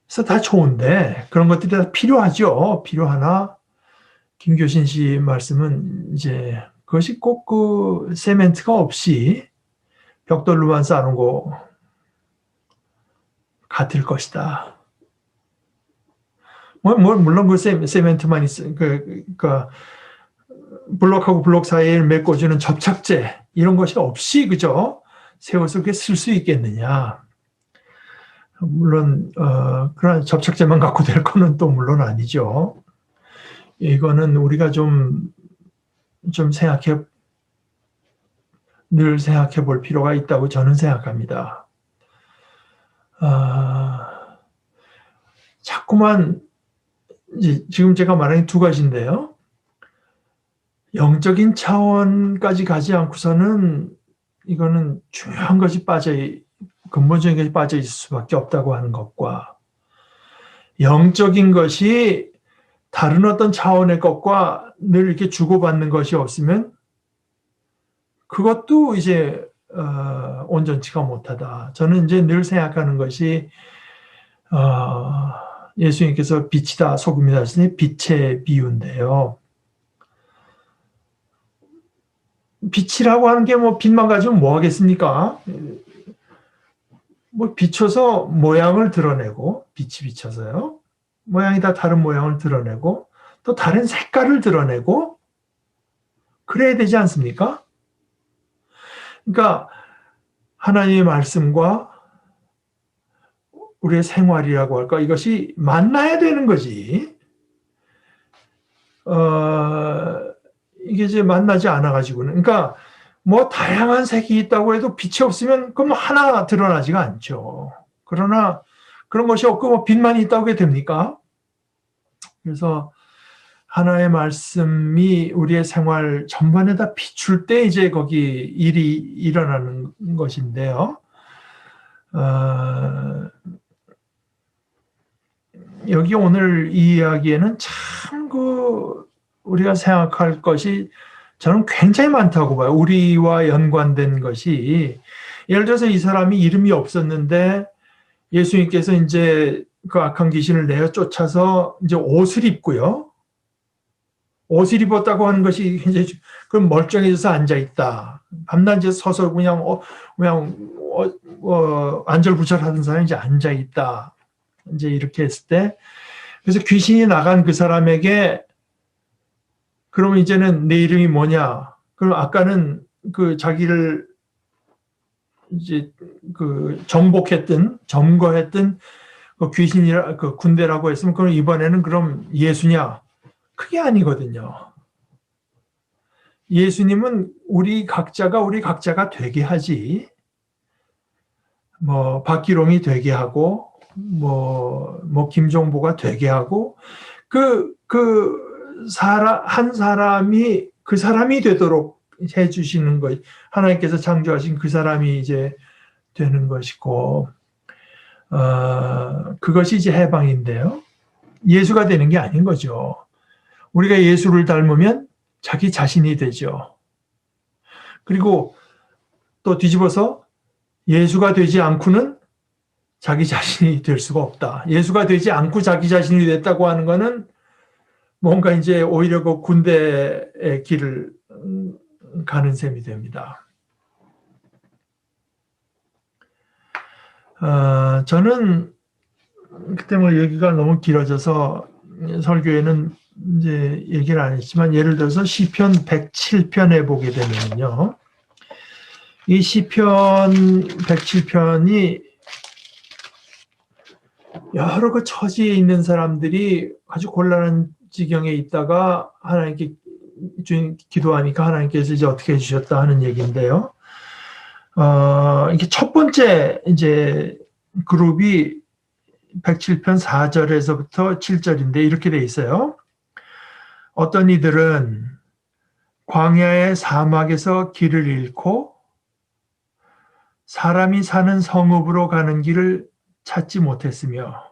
그래서 다 좋은데 그런 것들이 다 필요하죠. 필요하나 김교신 씨 말씀은 이제 그것이 꼭 그 세멘트가 없이 벽돌로만 쌓는 거 같을 것이다. 물론 그 세멘트만 블록하고 블록 사이를 메꿔주는 접착제 이런 것이 없이 그죠? 세워서 그렇게 쓸 수 있겠느냐? 물론 그런 접착제만 갖고 될 거는 또 물론 아니죠. 이거는 우리가 늘 생각해 볼 필요가 있다고 저는 생각합니다. 자꾸만 지금 제가 말한 두 가지인데요. 영적인 차원까지 가지 않고서는 이거는 중요한 것이 근본적인 것이 빠져 있을 수밖에 없다고 하는 것과 영적인 것이 다른 어떤 차원의 것과 늘 이렇게 주고받는 것이 없으면 그것도 이제 온전치가 못하다. 저는 이제 늘 생각하는 것이 예수님께서 빛이다 소금이다 하시니 빛의 비유인데요. 빛이라고 하는 게 빛만 가지면 뭐 하겠습니까? 비춰서 모양을 드러내고 빛이 비쳐서요. 모양이 다 다른 모양을 드러내고 또 다른 색깔을 드러내고 그래야 되지 않습니까? 그러니까 하나님의 말씀과 우리의 생활이라고 할까 이것이 만나야 되는 거지. 이게 이제 만나지 않아가지고는 그러니까 다양한 색이 있다고 해도 빛이 없으면 그럼 하나 드러나지가 않죠. 그러나 그런 것이 없고 빛만 있다고 해 됩니까? 그래서 하나의 말씀이 우리의 생활 전반에다 비출 때 이제 거기 일이 일어나는 것인데요. 여기 오늘 이 이야기에는 참 우리가 생각할 것이 저는 굉장히 많다고 봐요. 우리와 연관된 것이. 예를 들어서 이 사람이 이름이 없었는데 예수님께서 이제 그 악한 귀신을 내어 쫓아서 이제 옷을 입고요. 옷을 입었다고 하는 것이 굉장히 그럼 멀쩡해져서 앉아 있다. 밤낮에 서서 그냥 안절부절하던 사람이 이제 앉아 있다. 이제 이렇게 했을 때 그래서 귀신이 나간 그 사람에게 그러면 이제는 내 이름이 뭐냐? 그럼 아까는 그 자기를 이제 그 점거했던 그 귀신이라 그 군대라고 했으면 그럼 이번에는 그럼 예수냐? 그게 아니거든요. 예수님은 우리 각자가 되게 하지. 뭐 박기롱이 되게 하고 뭐 김종보가 되게 하고 한 사람이 그 사람이 되도록 해주시는 것, 하나님께서 창조하신 그 사람이 이제 되는 것이고, 그것이 이제 해방인데요. 예수가 되는 게 아닌 거죠. 우리가 예수를 닮으면 자기 자신이 되죠. 그리고 또 뒤집어서 예수가 되지 않고는 자기 자신이 될 수가 없다. 예수가 되지 않고 자기 자신이 됐다고 하는 것은 뭔가 이제 오히려 그 군대의 길을 가는 셈이 됩니다. 저는 그때 뭐 얘기가 너무 길어져서 설교에는 이제 얘기를 안 했지만 예를 들어서 시편 107편에 보게 되면요. 이 시편 107편이 여러 그 처지에 있는 사람들이 아주 곤란한 지경에 있다가 하나님께 기도하니까 하나님께서 이제 어떻게 해주셨다 하는 얘기인데요. 이게 첫 번째 이제 그룹이 107편 4절에서부터 7절인데 이렇게 돼 있어요. 어떤 이들은 광야의 사막에서 길을 잃고 사람이 사는 성읍으로 가는 길을 찾지 못했으며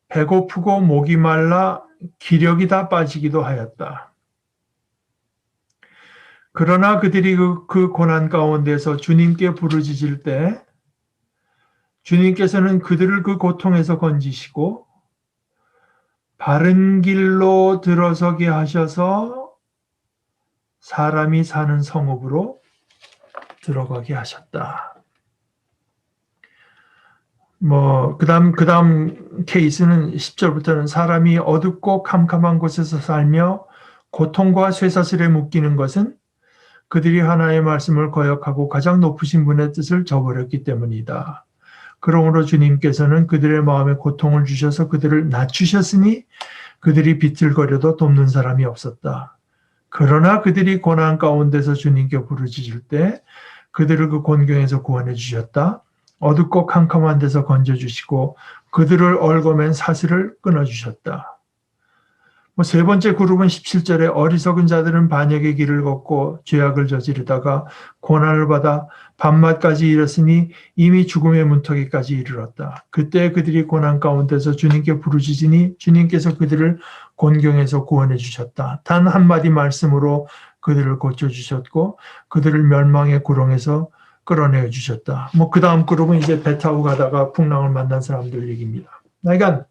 배고프고 목이 말라 기력이 다 빠지기도 하였다. 그러나 그들이 그 고난 가운데서 주님께 부르짖을 때 주님께서는 그들을 그 고통에서 건지시고 바른 길로 들어서게 하셔서 사람이 사는 성읍으로 들어가게 하셨다. 그다음 케이스는 10절부터는 사람이 어둡고 캄캄한 곳에서 살며 고통과 쇠사슬에 묶이는 것은 그들이 하나님의 말씀을 거역하고 가장 높으신 분의 뜻을 저버렸기 때문이다. 그러므로 주님께서는 그들의 마음에 고통을 주셔서 그들을 낮추셨으니 그들이 비틀거려도 돕는 사람이 없었다. 그러나 그들이 고난 가운데서 주님께 부르짖을 때 그들을 그 곤경에서 구원해 주셨다. 어둡고 캄캄한 데서 건져주시고 그들을 얽어맨 사슬을 끊어주셨다. 세 번째 그룹은 17절에 어리석은 자들은 반역의 길을 걷고 죄악을 저지르다가 고난을 받아 밤낮까지 이르렀으니 이미 죽음의 문턱에까지 이르렀다. 그때 그들이 고난 가운데서 주님께 부르짖으니 주님께서 그들을 곤경에서 구원해 주셨다. 단 한마디 말씀으로 그들을 고쳐주셨고 그들을 멸망의 구렁에서 끌어내어 주셨다. 그 다음 그룹은 이제 배 타고 가다가 풍랑을 만난 사람들 얘기입니다. 그러니까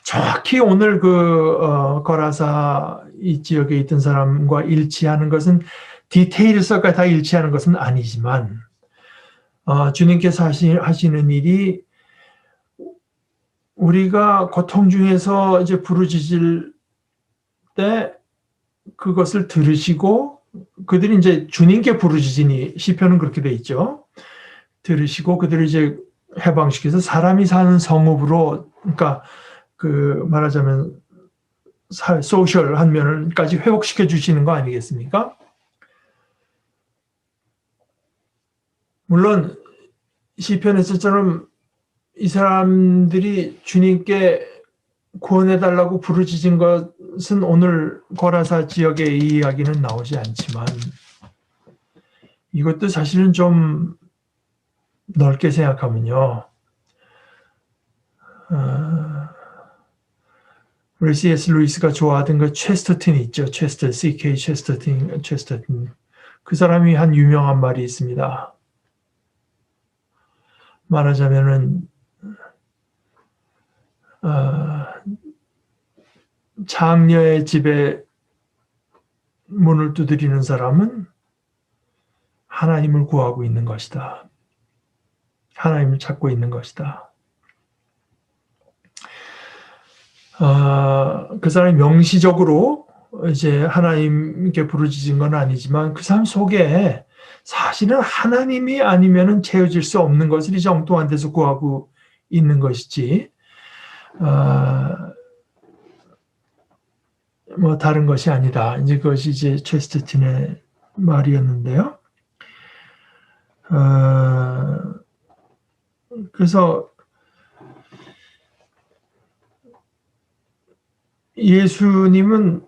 정확히 오늘 거라사 이 지역에 있던 사람과 일치하는 것은 디테일서가 다 일치하는 것은 아니지만 주님께서 하시는 일이 우리가 고통 중에서 이제 부르짖을 때 그것을 들으시고 그들이 이제 주님께 부르짖으니 시편은 그렇게 돼 있죠. 들으시고 그들을 이제 해방시켜서 사람이 사는 성읍으로 그러니까 말하자면 소셜한 면을까지 회복시켜 주시는 거 아니겠습니까? 물론 시편에서처럼 이 사람들이 주님께 구원해달라고 부르짖은 것은 오늘 고라사 지역의 이 이야기는 나오지 않지만 이것도 사실은 좀 넓게 생각하면요. 우리 C.S. 루이스가 좋아하던 그 체스터튼 있죠. C.K. 체스터튼. 그 사람이 한 유명한 말이 있습니다. 말하자면은 장녀의 집에 문을 두드리는 사람은 하나님을 구하고 있는 것이다. 하나님을 찾고 있는 것이다. 그 사람이 명시적으로 이제 하나님께 부르짖은 건 아니지만 그 사람 속에 사실은 하나님이 아니면은 채워질 수 없는 것을 이제 엉뚱한 데서 구하고 있는 것이지, 뭐 다른 것이 아니다. 이제 그것이 이제 체스터튼의 말이었는데요. 그래서 예수님은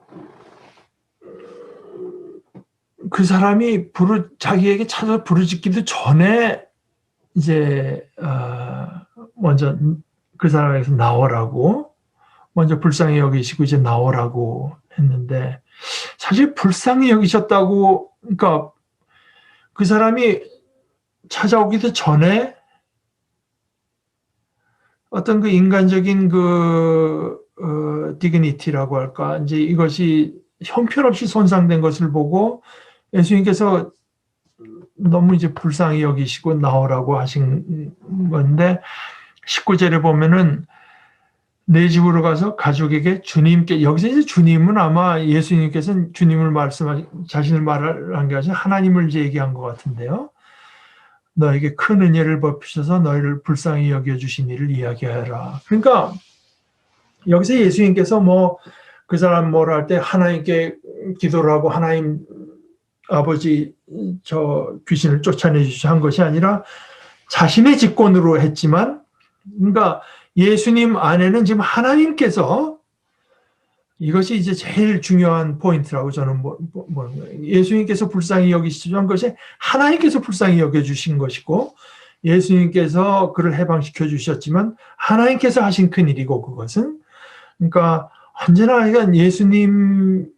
그 사람이 자기에게 찾아 부르짖기도 전에 이제 먼저 그 사람에게서 나오라고 먼저 불쌍히 여기시고 이제 나오라고 했는데, 사실 불쌍히 여기셨다고, 그러니까 그 사람이 찾아오기도 전에 어떤 그 인간적인 디그니티라고 할까, 이제 이것이 형편없이 손상된 것을 보고 예수님께서 너무 이제 불쌍히 여기시고 나오라고 하신 건데, 19절에 보면은 내 집으로 가서 가족에게 주님께, 여기서 이제 주님은 아마 예수님께서는 주님을 자신을 말한 게 아니라 하나님을 이제 얘기한 것 같은데요. 너에게 큰 은혜를 베푸셔서 너희를 불쌍히 여겨주신 이를 이야기하라. 그러니까 여기서 예수님께서 뭐 그 사람 뭐라 할 때 하나님께 기도를 하고 하나님 아버지 저 귀신을 쫓아내 주시고 한 것이 아니라 자신의 직권으로 했지만, 그러니까 예수님 안에는 지금 하나님께서, 이것이 이제 제일 중요한 포인트라고 저는 예수님께서 불쌍히 여기시던 것이 하나님께서 불쌍히 여겨주신 것이고, 예수님께서 그를 해방시켜 주셨지만 하나님께서 하신 큰 일이고, 그것은 그러니까 언제나 예수님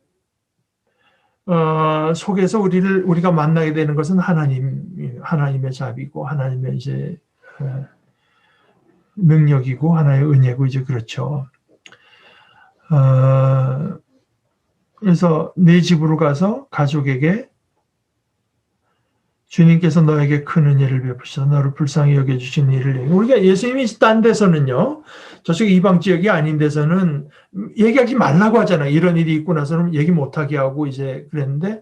속에서 우리가 만나게 되는 것은 하나님의 자비고 하나님의 이제 능력이고 하나의 은혜고 이제 그렇죠. 그래서 내 집으로 가서 가족에게 주님께서 너에게 큰 은혜를 베푸셔서 너를 불쌍히 여겨주신 일을, 우리가 예수님이 딴 데서는요, 저쪽 이방 지역이 아닌 데서는 얘기하지 말라고 하잖아요. 이런 일이 있고 나서는 얘기 못하게 하고 이제 그랬는데,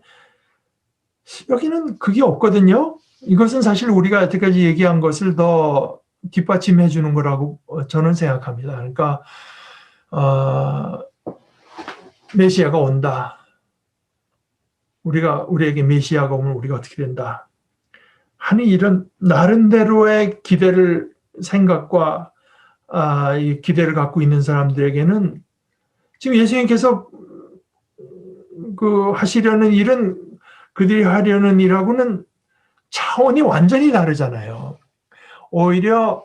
여기는 그게 없거든요. 이것은 사실 우리가 여태까지 얘기한 것을 더 뒷받침해 주는 거라고 저는 생각합니다. 그러니까 메시아가 온다. 우리에게 메시아가 오면 우리가 어떻게 된다 하는 이런 나름대로의 생각과 이 기대를 갖고 있는 사람들에게는 지금 예수님께서 하시려는 일은, 그들이 하려는 일하고는 차원이 완전히 다르잖아요. 오히려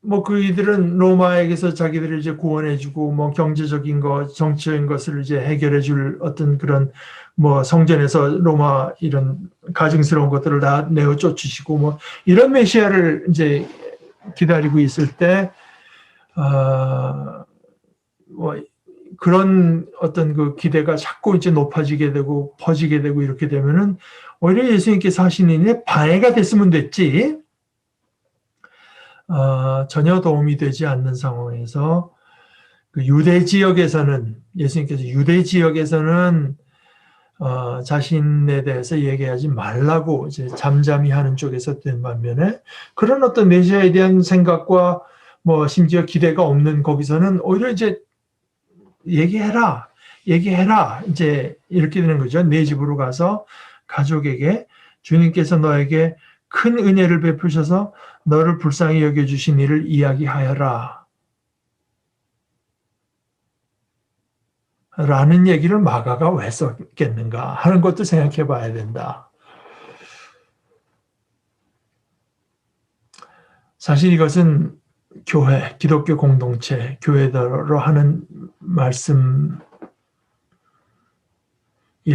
뭐 그이들은 로마에게서 자기들을 이제 구원해주고 뭐 경제적인 것, 정치적인 것을 이제 해결해줄 어떤 그런 뭐 성전에서 로마 이런 가증스러운 것들을 다 내어 쫓으시고 뭐 이런 메시아를 이제 기다리고 있을 때, 뭐 그런 어떤 그 기대가 자꾸 이제 높아지게 되고 퍼지게 되고 이렇게 되면은 오히려 예수님께서 하시는 일에 방해가 됐으면 됐지, 전혀 도움이 되지 않는 상황에서 그 유대 지역에서는, 예수님께서 유대 지역에서는 자신에 대해서 얘기하지 말라고 이제 잠잠히 하는 쪽에서 된 반면에, 그런 어떤 메시아에 대한 생각과 뭐 심지어 기대가 없는 거기서는 오히려 이제 얘기해라 이제 이렇게 되는 거죠. 내 집으로 가서 가족에게 주님께서 너에게 큰 은혜를 베푸셔서 너를 불쌍히 여겨주신 일을 이야기하여라. 라는 얘기를 마가가 왜 썼겠는가 하는 것도 생각해 봐야 된다. 사실 이것은 교회, 기독교 공동체, 교회들로 하는 말씀일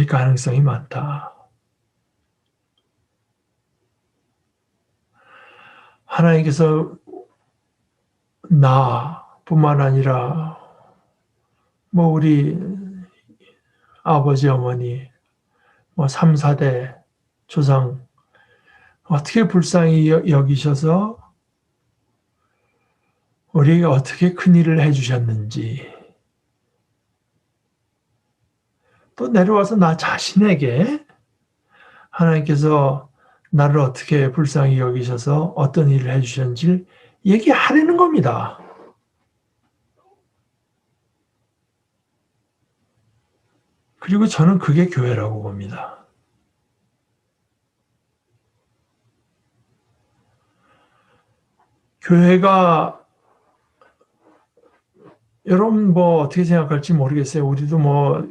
가능성이 많다. 하나님께서 나뿐만 아니라 뭐 우리 아버지 어머니 뭐 3, 4대 조상 어떻게 불쌍히 여기셔서 우리에게 어떻게 큰일을 해주셨는지 또 내려와서 나 자신에게 하나님께서 나를 어떻게 불쌍히 여기셔서 어떤 일을 해주셨는지 얘기하려는 겁니다. 그리고 저는 그게 교회라고 봅니다. 교회가 여러분 뭐 어떻게 생각할지 모르겠어요. 우리도 뭐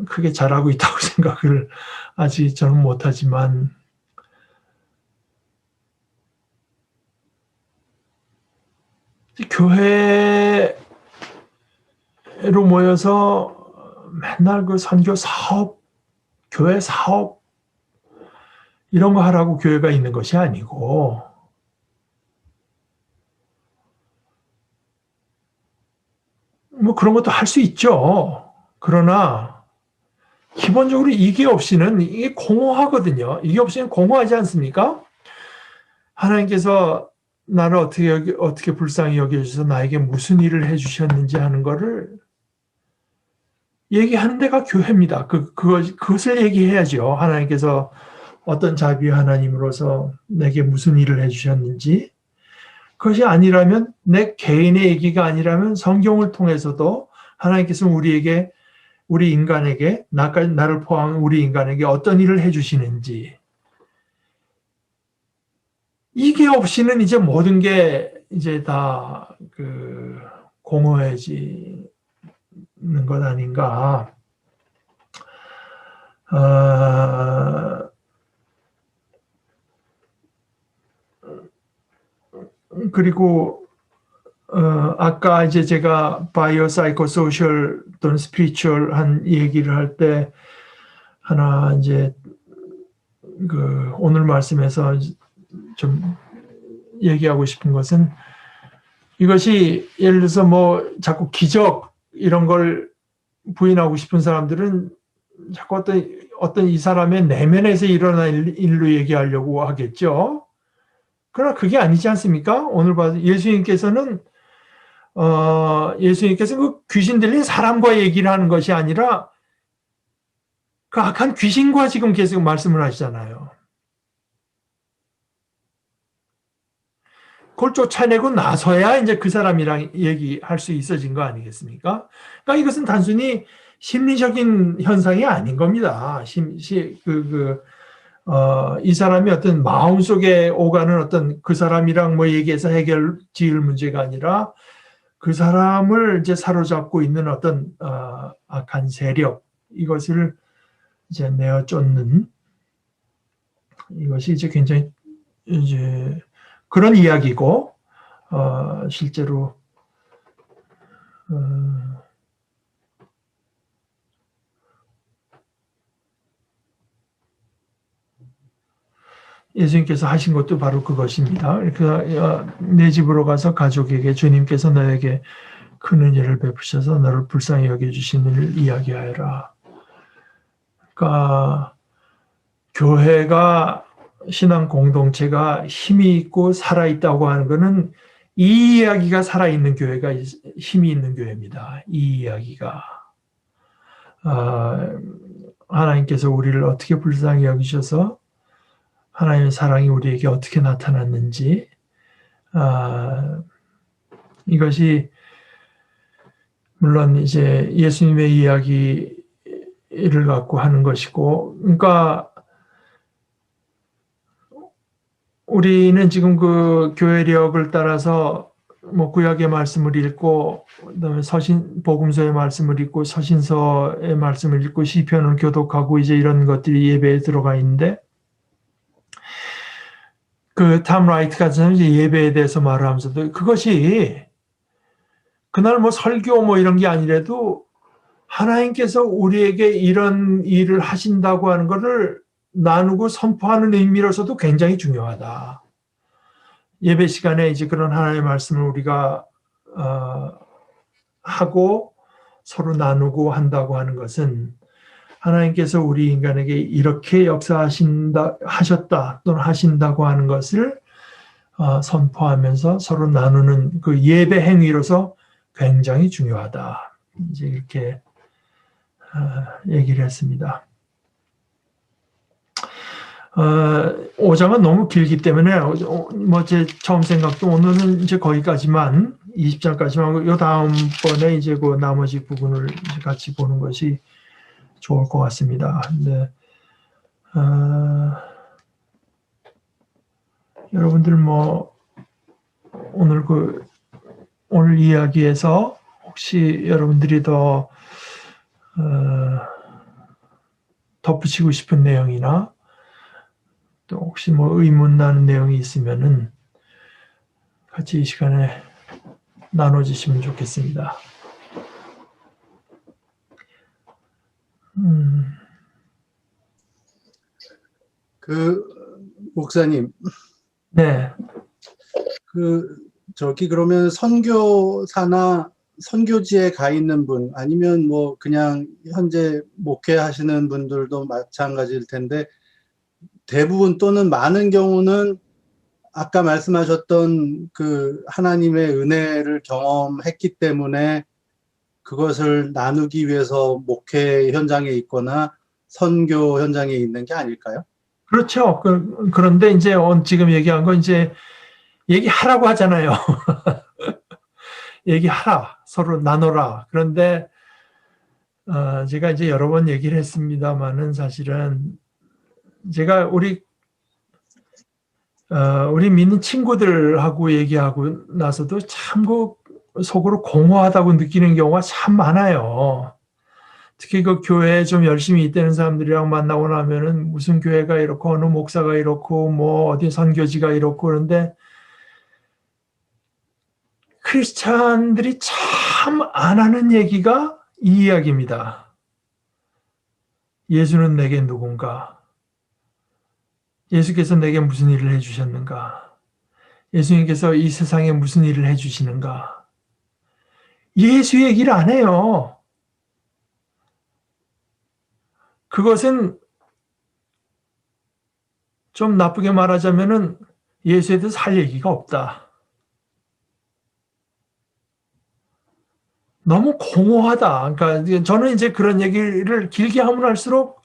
크게 잘하고 있다고 생각을 아직 저는 못하지만 교회로 모여서 맨날 그 선교 사업, 교회 사업 이런 거 하라고 교회가 있는 것이 아니고 뭐 그런 것도 할 수 있죠. 그러나 기본적으로 이게 없이는 이게 공허하거든요. 이게 없이는 공허하지 않습니까? 하나님께서 나를 어떻게 불쌍히 여겨주셔서 나에게 무슨 일을 해주셨는지 하는 거를 얘기하는 데가 교회입니다. 그것을 얘기해야죠. 하나님께서 어떤 자비 하나님으로서 내게 무슨 일을 해주셨는지. 그것이 아니라면 내 개인의 얘기가 아니라면 성경을 통해서도 하나님께서 우리 인간에게 나를 포함한 우리 인간에게 어떤 일을 해주시는지 이게 없이는 이제 모든 게 이제 다 공허해지는 것 아닌가. 그리고 아까 이제 제가 바이오 사이코 소셜 또는 스피리추얼한 얘기를 할 때 하나 이제 오늘 말씀에서 좀 얘기하고 싶은 것은 이것이 예를 들어서 뭐 자꾸 기적 이런 걸 부인하고 싶은 사람들은 자꾸 어떤 이 사람의 내면에서 일어난 일로 얘기하려고 하겠죠. 그러나 그게 아니지 않습니까? 오늘 봐도 예수님께서 그 귀신 들린 사람과 얘기를 하는 것이 아니라 그 악한 귀신과 지금 계속 말씀을 하시잖아요. 그걸 쫓아내고 나서야 이제 그 사람이랑 얘기할 수 있어진 거 아니겠습니까? 그러니까 이것은 단순히 심리적인 현상이 아닌 겁니다. 이 사람이 어떤 마음속에 오가는 어떤 그 사람이랑 뭐 얘기해서 해결 지을 문제가 아니라 그 사람을 이제 사로잡고 있는 어떤 악한 세력 이것을 이제 내어 쫓는 이것이 이제 굉장히 이제 그런 이야기고 실제로 예수님께서 하신 것도 바로 그것입니다. 내 집으로 가서 가족에게 주님께서 너에게 큰 은혜를 베푸셔서 너를 불쌍히 여겨주신 일을 이야기하여라. 그러니까 교회가 신앙 공동체가 힘이 있고 살아있다고 하는 것은 이 이야기가 살아있는 교회가 힘이 있는 교회입니다. 이 이야기가 하나님께서 우리를 어떻게 불쌍히 여기셔서 하나님의 사랑이 우리에게 어떻게 나타났는지 이것이 물론 이제 예수님의 이야기를 갖고 하는 것이고 그러니까 우리는 지금 그 교회력을 따라서 뭐 구약의 말씀을 읽고 그다음에 복음서의 말씀을 읽고 서신서의 말씀을 읽고 시편을 교독하고 이제 이런 것들이 예배에 들어가 있는데 그 탐 라이트 같은 사람이 이제 예배에 대해서 말을 하면서도 그것이 그날 뭐 설교 뭐 이런 게 아니라도 하나님께서 우리에게 이런 일을 하신다고 하는 것을 나누고 선포하는 의미로서도 굉장히 중요하다. 예배 시간에 이제 그런 하나님의 말씀을 우리가 하고 서로 나누고 한다고 하는 것은 하나님께서 우리 인간에게 이렇게 하셨다 또는 하신다고 하는 것을 선포하면서 서로 나누는 그 예배 행위로서 굉장히 중요하다. 이제 이렇게 얘기를 했습니다. 5장은 너무 길기 때문에 뭐 제 처음 생각도 오늘은 이제 거기까지만 20장까지만 하고 요 다음번에 이제 그 나머지 부분을 이제 같이 보는 것이 좋을 것 같습니다. 근데 여러분들 뭐 오늘 이야기에서 혹시 여러분들이 더 덧붙이고 싶은 내용이나 또 혹시 뭐 의문 나는 내용이 있으면은 같이 이 시간에 나눠주시면 좋겠습니다. 목사님. 네. 그러면 선교사나 선교지에 가 있는 분, 아니면 뭐 그냥 현재 목회하시는 분들도 마찬가지일 텐데, 대부분 또는 많은 경우는 아까 말씀하셨던 그 하나님의 은혜를 경험했기 때문에 그것을 나누기 위해서 목회 현장에 있거나 선교 현장에 있는 게 아닐까요? 그렇죠. 그런데 이제 지금 얘기한 건 이제 얘기하라고 하잖아요. 얘기하라. 서로 나눠라. 그런데 제가 이제 여러 번 얘기를 했습니다만은 사실은 제가 우리 믿는 친구들하고 얘기하고 나서도 참 속으로 공허하다고 느끼는 경우가 참 많아요. 특히 그 교회에 좀 열심히 있다는 사람들이랑 만나고 나면은 무슨 교회가 이렇고 어느 목사가 이렇고 뭐 어디 선교지가 이렇고 그런데 크리스찬들이 참 안 하는 얘기가 이 이야기입니다. 예수는 내게 누군가? 예수께서 내게 무슨 일을 해주셨는가? 예수님께서 이 세상에 무슨 일을 해주시는가? 예수 얘기를 안 해요. 그것은 좀 나쁘게 말하자면은 예수에 대해서 할 얘기가 없다. 너무 공허하다. 그러니까 저는 이제 그런 얘기를 길게 하면 할수록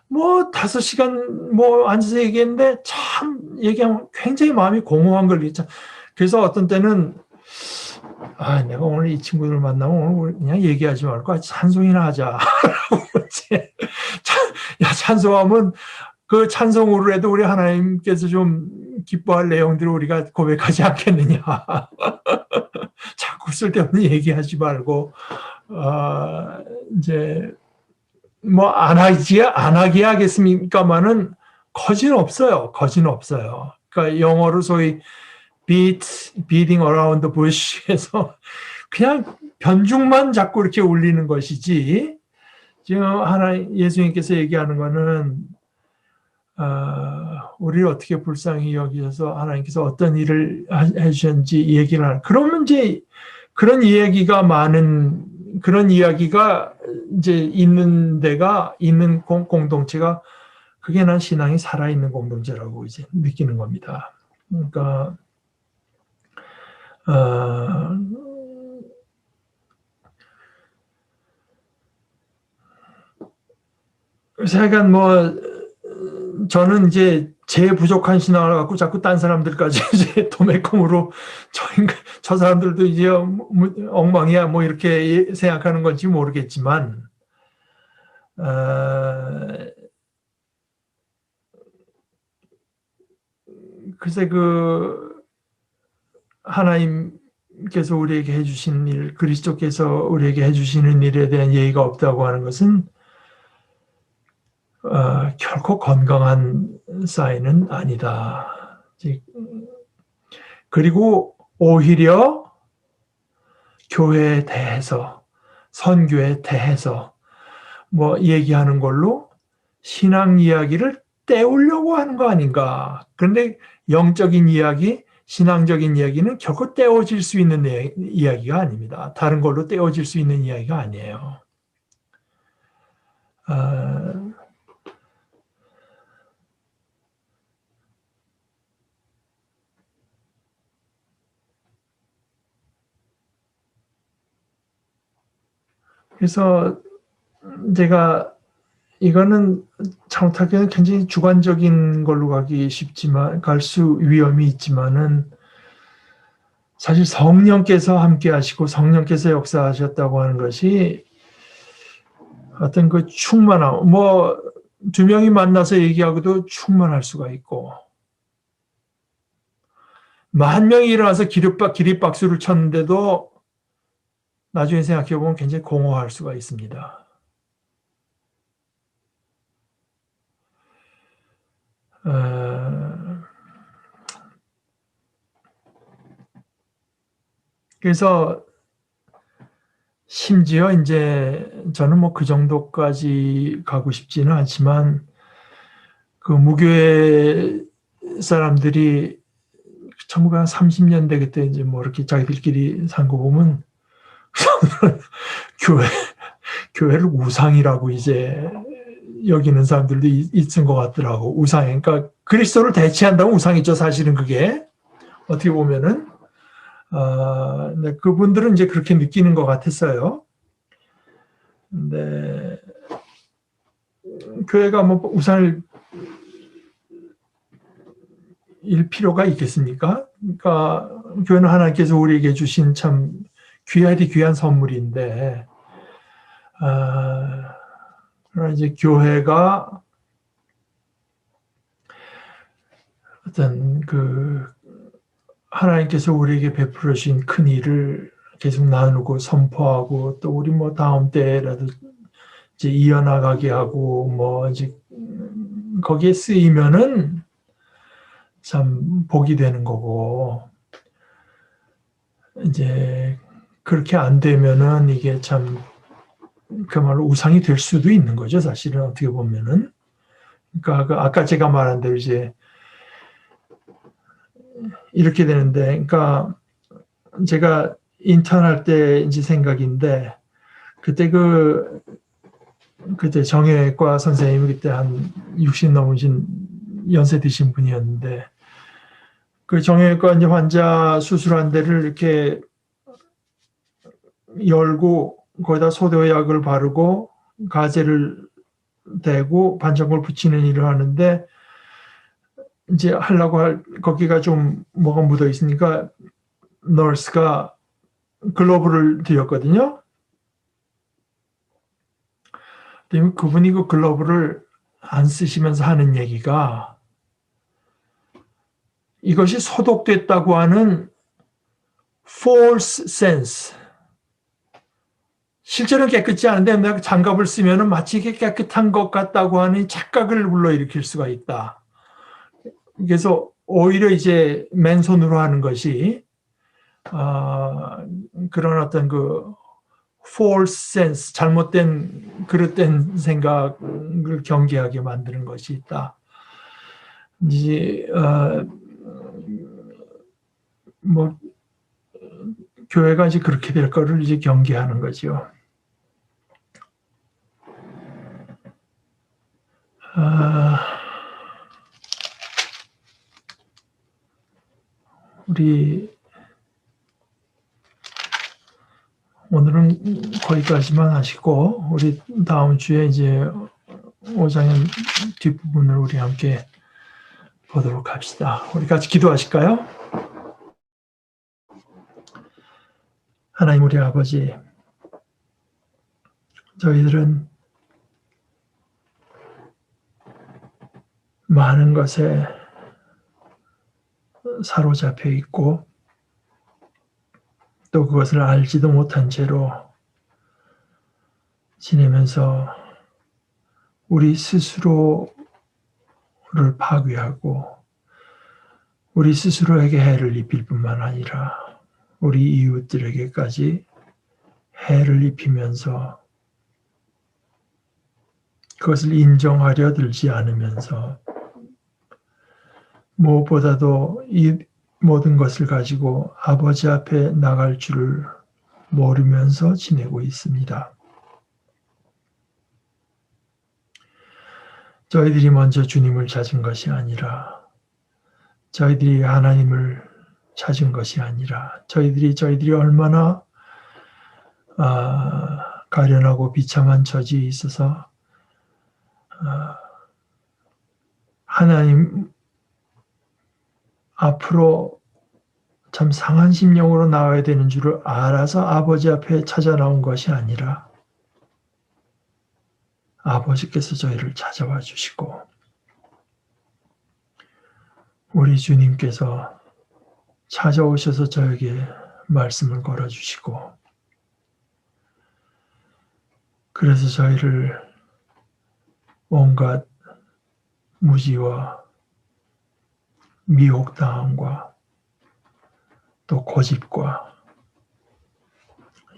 뭐 5시간 뭐 앉아서 얘기했는데 참 얘기하면 굉장히 마음이 공허한 걸 있죠. 그래서 어떤 때는 내가 오늘 이 친구들 만나면 오늘 그냥 얘기하지 말고 찬송이나 하자. 야, 찬송하면 그 찬송으로 해도 우리 하나님께서 좀 기뻐할 내용들을 우리가 고백하지 않겠느냐. 자꾸 쓸데없는 얘기하지 말고 이제 뭐 안 하게 하겠습니까만은 거진 없어요. 그러니까 영어로 소위 beating around the bush에서 그냥 변죽만 자꾸 이렇게 울리는 것이지. 지금 예수님께서 얘기하는 거는 우리를 어떻게 불쌍히 여기셔서 하나님께서 어떤 일을 해주셨는지 얘기를 하는. 그러면 이제 그런 이야기가 이제 있는 데가 있는 공동체가 그게 난 신앙이 살아있는 공동체라고 이제 느끼는 겁니다. 그러니까 그래서 하여간 뭐 저는 이제 제 부족한 신앙을 갖고 자꾸 딴 사람들까지 이제 도매컴으로 저 사람들도 이제 엉망이야 뭐 이렇게 생각하는 건지 모르겠지만 글쎄 하나님께서 우리에게 해주신 일, 그리스도께서 우리에게 해주시는 일에 대한 예의가 없다고 하는 것은 결코 건강한 사인은 아니다. 그리고 오히려 교회에 대해서, 선교에 대해서 뭐 얘기하는 걸로 신앙 이야기를 떼우려고 하는 거 아닌가. 그런데 영적인 이야기, 신앙적인 이야기는 결코 떼어질 수 있는 이야기가 아닙니다. 다른 걸로 떼어질 수 있는 이야기가 아니에요. 그래서 제가 이거는 잘못하기에는 굉장히 주관적인 걸로 가기 쉽지만, 갈 수 위험이 있지만은, 사실 성령께서 함께 하시고 성령께서 역사하셨다고 하는 것이 어떤 그 충만함, 뭐, 두 명이 만나서 얘기하고도 충만할 수가 있고, 만 명이 일어나서 기립박수를 쳤는데도 나중에 생각해보면 굉장히 공허할 수가 있습니다. 그래서 심지어 이제 저는 뭐 그 정도까지 가고 싶지는 않지만 그 무교회 사람들이 1930년대 그때 이제 뭐 이렇게 자기들끼리 산 거 보면 교회를 우상이라고 이제 여기는 사람들도 있은 것 같더라고. 우상. 그러니까 그리스도를 대체한다면 우상이죠. 사실은 그게 어떻게 보면은 네, 그분들은 이제 그렇게 느끼는 것 같았어요. 근데 교회가 뭐 우상을 일 필요가 있겠습니까? 그러니까 교회는 하나님께서 우리에게 주신 참 귀한 선물인데, 그러나 이제 교회가 어떤 그 하나님께서 우리에게 베풀어 주신 큰 일을 계속 나누고 선포하고 또 우리 뭐 다음 때라도 이제 이어나가게 하고 뭐 이제 거기에 쓰이면은 참 복이 되는 거고, 이제 그렇게 안 되면은 이게 참 그야말로 우상이 될 수도 있는 거죠. 사실은 어떻게 보면은. 그러니까 아까 제가 말한 대로 이제 이렇게 되는데, 그러니까 제가 인턴할 때 이제 생각인데, 그때 정형외과 선생님이 그때 한 60 넘으신 연세 드신 분이었는데, 그 정형외과 이제 환자 수술한 데를 이렇게 열고 거기다 소독약을 바르고 가제를 대고 반창고를 붙이는 일을 하는데, 이제 거기가 좀 뭐가 묻어 있으니까 너스가 글러브를 드렸거든요. 그분이 그 글러브를 안 쓰시면서 하는 얘기가, 이것이 소독됐다고 하는 false sense, 실제로는 깨끗지 않은데 내가 장갑을 쓰면 마치 깨끗한 것 같다고 하는 착각을 불러일으킬 수가 있다. 그래서 오히려 이제 맨손으로 하는 것이 그런 어떤 그 false sense, 잘못된 그릇된 생각을 경계하게 만드는 것이 있다. 이제 뭐 교회가 이제 그렇게 될 거를 이제 경계하는 거죠. 우리 오늘은 거기까지만 하시고 우리 다음 주에 이제 5장의 뒷부분을 우리 함께 보도록 합시다. 우리 같이 기도하실까요? 하나님 우리 아버지, 저희들은 많은 것에 사로잡혀 있고 또 그것을 알지도 못한 채로 지내면서 우리 스스로를 파괴하고 우리 스스로에게 해를 입힐 뿐만 아니라 우리 이웃들에게까지 해를 입히면서 그것을 인정하려 들지 않으면서 무엇보다도 이 모든 것을 가지고 아버지 앞에 나갈 줄을 모르면서 지내고 있습니다. 저희들이 먼저 주님을 찾은 것이 아니라 저희들이 하나님을 찾은 것이 아니라 저희들이 얼마나 가련하고 비참한 처지에 있어서 하나님 앞으로 참 상한 심령으로 나와야 되는 줄을 알아서 아버지 앞에 찾아 나온 것이 아니라 아버지께서 저희를 찾아와 주시고 우리 주님께서 찾아오셔서 저에게 말씀을 걸어주시고 그래서 저희를 온갖 무지와 미혹당함과 또 고집과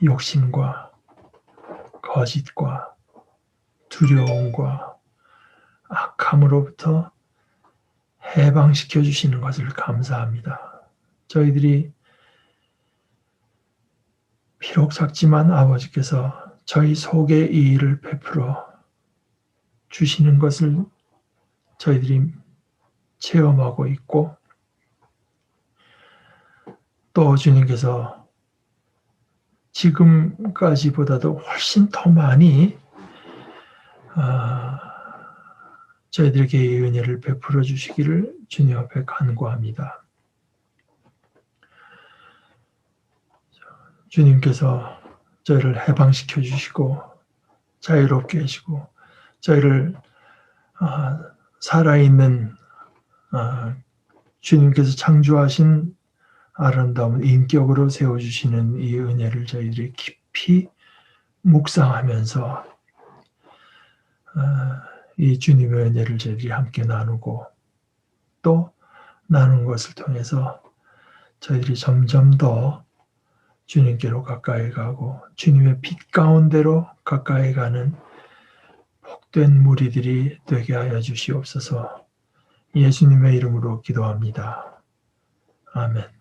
욕심과 거짓과 두려움과 악함으로부터 해방시켜 주시는 것을 감사합니다. 저희들이 비록 작지만 아버지께서 저희 속에 이 일을 베풀어 주시는 것을 저희들이 체험하고 있고 또 주님께서 지금까지보다도 훨씬 더 많이 저희들에게 이 은혜를 베풀어 주시기를 주님 앞에 간구합니다. 주님께서 저희를 해방시켜 주시고 자유롭게 하시고 저희를 살아있는 주님께서 창조하신 아름다운 인격으로 세워주시는 이 은혜를 저희들이 깊이 묵상하면서 이 주님의 은혜를 저희들이 함께 나누고 또 나눈 것을 통해서 저희들이 점점 더 주님께로 가까이 가고 주님의 빛 가운데로 가까이 가는 복된 무리들이 되게 하여 주시옵소서. 예수님의 이름으로 기도합니다. 아멘.